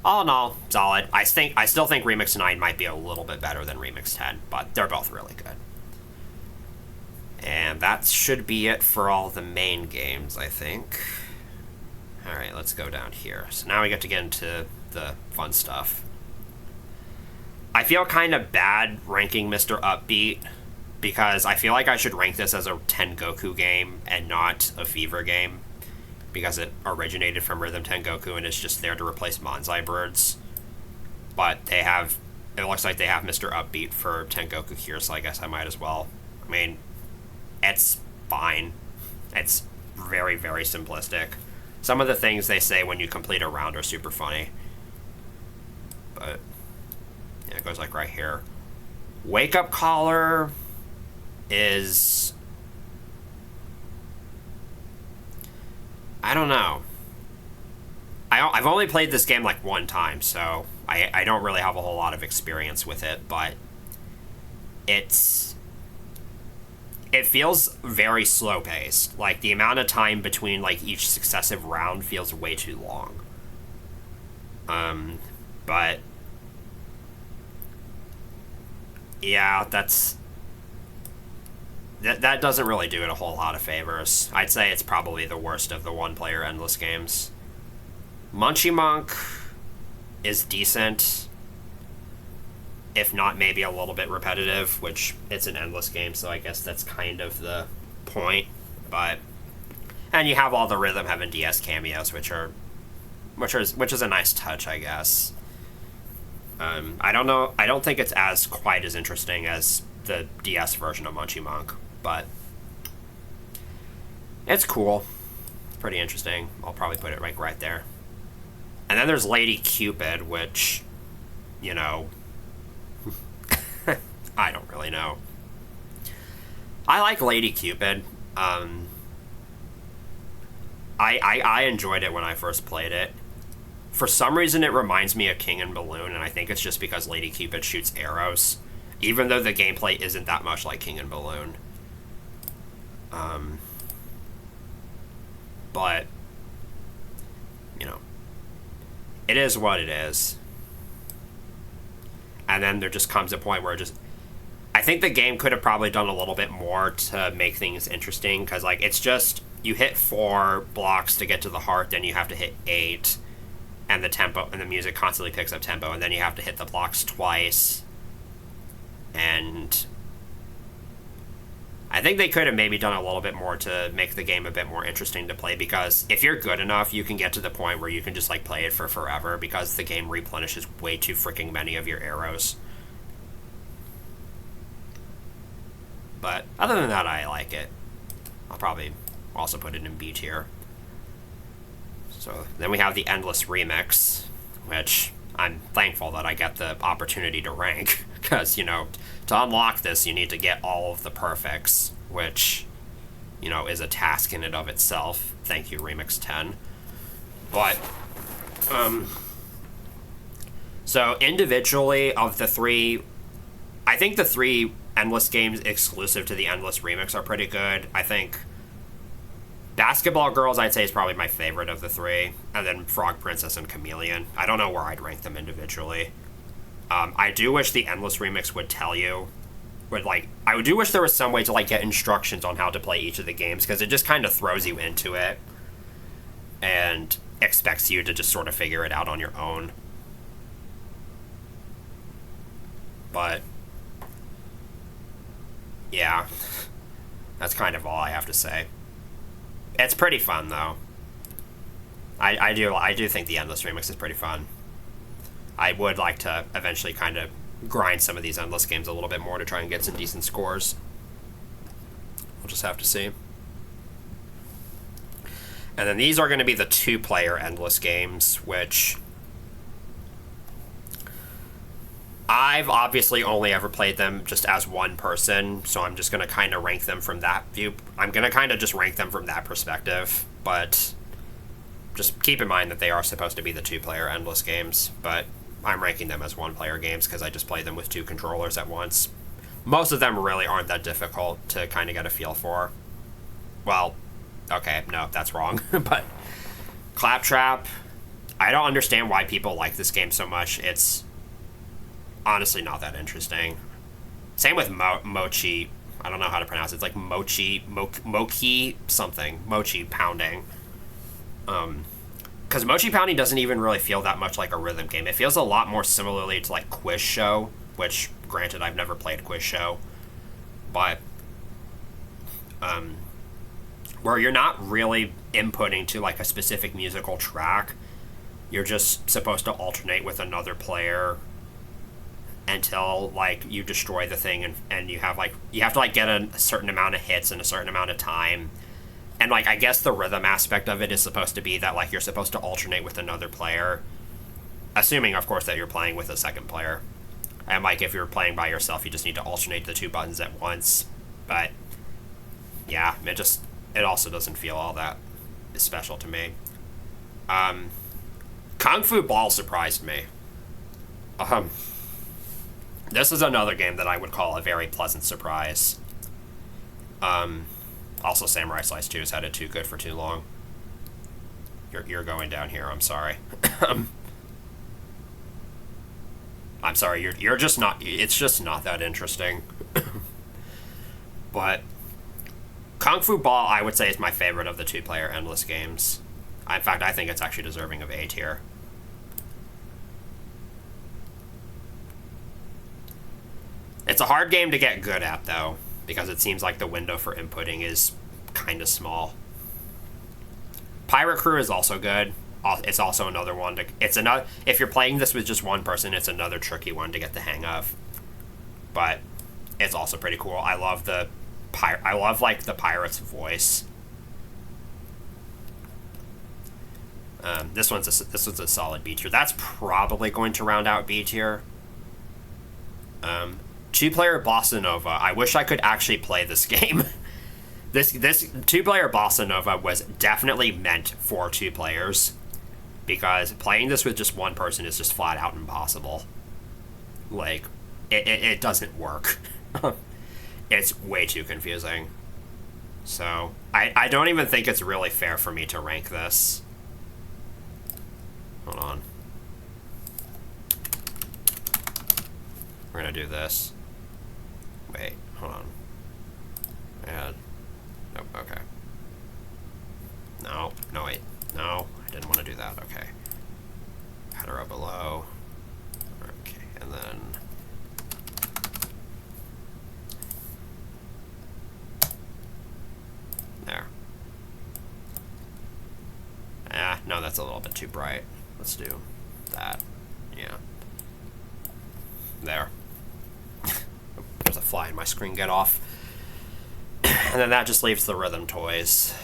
all in all, solid. I still think Remix 9 might be a little bit better than Remix 10, but they're both really good. And that should be it for all the main games, I think. Alright, let's go down here. So now we get into the fun stuff. I feel kind of bad ranking Mr. Upbeat, because I feel like I should rank this as a Tengoku game and not a Fever game, because it originated from Rhythm Tengoku and is just there to replace Manzai Birds. But it looks like they have Mr. Upbeat for Tengoku here, so I guess I might as well. I mean, it's fine. It's very, very simplistic. Some of the things they say when you complete a round are super funny. But, yeah, it goes like right here. Wake Up Caller is... I don't know. I've only played this game like one time, so I don't really have a whole lot of experience with it, but it feels very slow-paced. Like, the amount of time between like each successive round feels way too long. But yeah, that doesn't really do it a whole lot of favors. I'd say it's probably the worst of the one-player endless games. Munchie Monk is decent, if not maybe a little bit repetitive, which it's an endless game, so I guess that's kind of the point. And you have all the Rhythm Heaven DS cameos, which is a nice touch, I guess. I don't know. I don't think it's quite as interesting as the DS version of Munchie Monk, but it's cool. It's pretty interesting. I'll probably put it right there. And then there's Lady Cupid, which, you know, I don't really know. I like Lady Cupid. Um, I enjoyed it when I first played it. For some reason, it reminds me of King and Balloon, and I think it's just because Lady Cupid shoots arrows, even though the gameplay isn't that much like King and Balloon. But, you know, it is what it is. And then there just comes a point where I think the game could have probably done a little bit more to make things interesting, because, like, it's just, you hit 4 blocks to get to the heart, then you have to hit 8, and the tempo, and the music constantly picks up tempo, and then you have to hit the blocks twice, and I think they could have maybe done a little bit more to make the game a bit more interesting to play, because if you're good enough, you can get to the point where you can just, like, play it for forever, because the game replenishes way too freaking many of your arrows. But other than that, I like it. I'll probably also put it in B tier. So then we have the Endless Remix, which I'm thankful that I get the opportunity to rank, because, you know, to unlock this, you need to get all of the perfects, which, you know, is a task in and of itself. Thank you, Remix 10. But, so individually, of the 3, I think the 3 Endless games exclusive to the Endless Remix are pretty good. I think Basketball Girls, I'd say, is probably my favorite of the 3, and then Frog Princess and Chameleon. I don't know where I'd rank them individually. I do wish the Endless Remix would tell you, I do wish there was some way to, like, get instructions on how to play each of the games, because it just kind of throws you into it and expects you to just sort of figure it out on your own. But yeah, that's kind of all I have to say. It's pretty fun, though. I do think the Endless Remix is pretty fun. I would like to eventually kind of grind some of these Endless games a little bit more to try and get some decent scores. We'll just have to see. And then these are going to be the 2-player Endless games, which I've obviously only ever played them just as one person, so I'm just going to kind of rank them from that view. I'm going to kind of just rank them from that perspective, but just keep in mind that they are supposed to be the 2-player Endless games, but I'm ranking them as 1-player games because I just play them with 2 controllers at once. Most of them really aren't that difficult to kind of get a feel for. Well, okay, no, that's wrong, but Claptrap, I don't understand why people like this game so much. It's honestly not that interesting. Same with Mochi. I don't know how to pronounce it. It's like Mochi something. Mochi Pounding. Because Mochi Pounding doesn't even really feel that much like a rhythm game. It feels a lot more similarly to, like, Quiz Show, which, granted, I've never played Quiz Show, but where you're not really inputting to, like, a specific musical track. You're just supposed to alternate with another player until, like, you destroy the thing, and you have to, like, get a certain amount of hits in a certain amount of time. And, like, I guess the rhythm aspect of it is supposed to be that, like, you're supposed to alternate with another player, assuming, of course, that you're playing with a second player. And, like, if you're playing by yourself, you just need to alternate the 2 buttons at once. But yeah, it also doesn't feel all that special to me. Kung Fu Ball surprised me. This is another game that I would call a very pleasant surprise. Also, Samurai Slice 2 has had it too good for too long. You're going down here, I'm sorry. I'm sorry, you're just not, it's just not that interesting. But Kung Fu Ball, I would say, is my favorite of the 2-player Endless games. In fact, I think it's actually deserving of A tier. It's a hard game to get good at, though, because it seems like the window for inputting is kind of small. Pirate Crew is also good. It's also another one if you're playing this with just one person, it's another tricky one to get the hang of. But it's also pretty cool. I love the pirate's voice. This one's a solid B tier. That's probably going to round out B tier. 2-player Bossa Nova. I wish I could actually play this game This two-player Bossa Nova was definitely meant for 2 players, because playing this with just one person is just flat out impossible. Like, it doesn't work. It's way too confusing. So, I don't even think it's really fair for me to rank this. Hold on. We're gonna do this. Wait, hold on. Add. Nope, okay. No, wait. No, I didn't want to do that. Okay. Header up below. Okay, and then... There. No, that's a little bit too bright. Let's do that. Yeah. There. There's a fly in my screen. Get off. And then that just leaves the rhythm toys.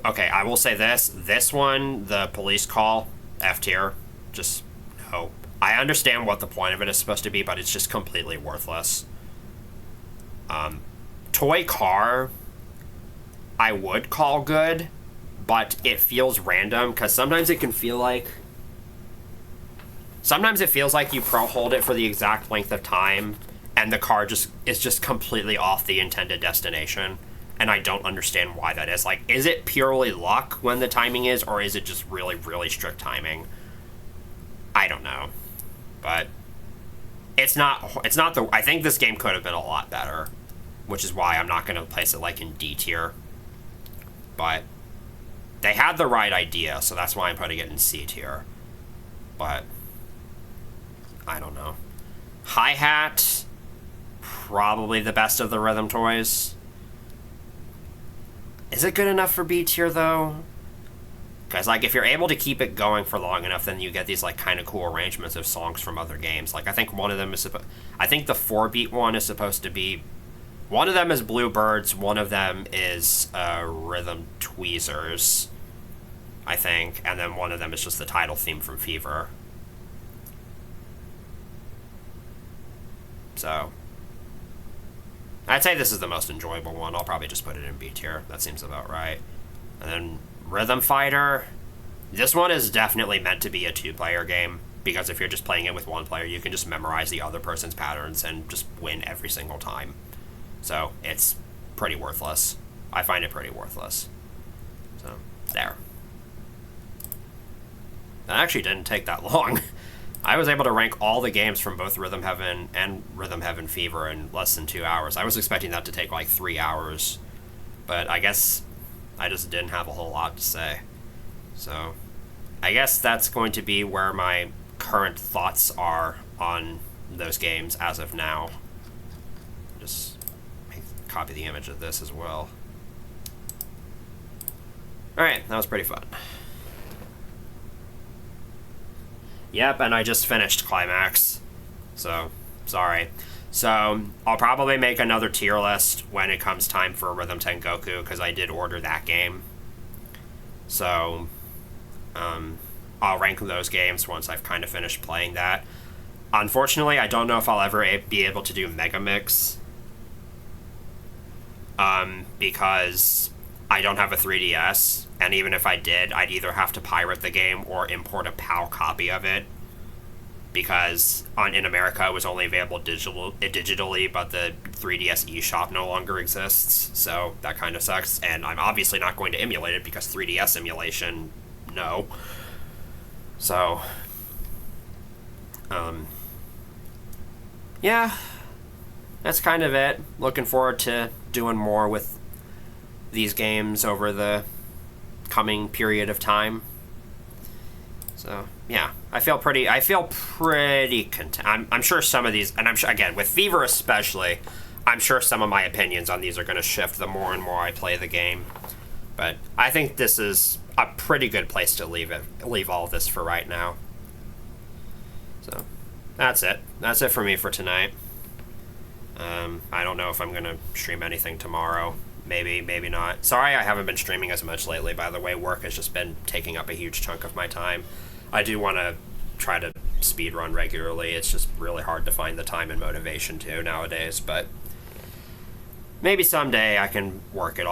Okay, I will say this. This one, the police call, F tier, just no. I understand what the point of it is supposed to be, but it's just completely worthless. Toy car, I would call good, but it feels random, because sometimes it can feel like... Sometimes it feels like you hold it for the exact length of time, and the car is just completely off the intended destination, and I don't understand why that is. Like, is it purely luck when the timing is, or is it just really, really strict timing? I don't know. But it's not the... I think this game could have been a lot better, which is why I'm not going to place it, like, in D tier. But they had the right idea, so that's why I'm putting it in C tier. But I don't know. Hi-Hat, probably the best of the rhythm toys. Is it good enough for B tier, though? Because, like, if you're able to keep it going for long enough, then you get these, like, kind of cool arrangements of songs from other games. Like, I think one of them is I think the 4-beat one is supposed to be... One of them is Bluebirds, one of them is Rhythm Tweezers, I think, and then one of them is just the title theme from Fever. So, I'd say this is the most enjoyable one. I'll probably just put it in B tier. That seems about right. And then Rhythm Fighter. This one is definitely meant to be a 2-player game, because if you're just playing it with one player, you can just memorize the other person's patterns and just win every single time. So, it's pretty worthless. I find it pretty worthless. So, there. That actually didn't take that long. I was able to rank all the games from both Rhythm Heaven and Rhythm Heaven Fever in less than 2 hours. I was expecting that to take like 3 hours, but I guess I just didn't have a whole lot to say. So, I guess that's going to be where my current thoughts are on those games as of now. Just copy the image of this as well. Alright, that was pretty fun. Yep, and I just finished Climax. So, sorry. So, I'll probably make another tier list when it comes time for Rhythm Tengoku, because I did order that game. So, I'll rank those games once I've kind of finished playing that. Unfortunately, I don't know if I'll ever be able to do Megamix. Because I don't have a 3DS, and even if I did, I'd either have to pirate the game or import a PAL copy of it, because in America it was only available digitally, but the 3DS eShop no longer exists, so that kind of sucks, and I'm obviously not going to emulate it, because 3DS emulation, no. So, yeah, that's kind of it. Looking forward to doing more with these games over the coming period of time. So, yeah, I feel pretty content. I'm sure some of these, and I'm sure, again, with Fever especially, I'm sure some of my opinions on these are going to shift the more and more I play the game. But I think this is a pretty good place to leave all this for right now. So, that's it. That's it for me for tonight. I don't know if I'm going to stream anything tomorrow. Maybe, maybe not. Sorry I haven't been streaming as much lately, by the way. Work has just been taking up a huge chunk of my time. I do want to try to speedrun regularly. It's just really hard to find the time and motivation to nowadays, but maybe someday I can work it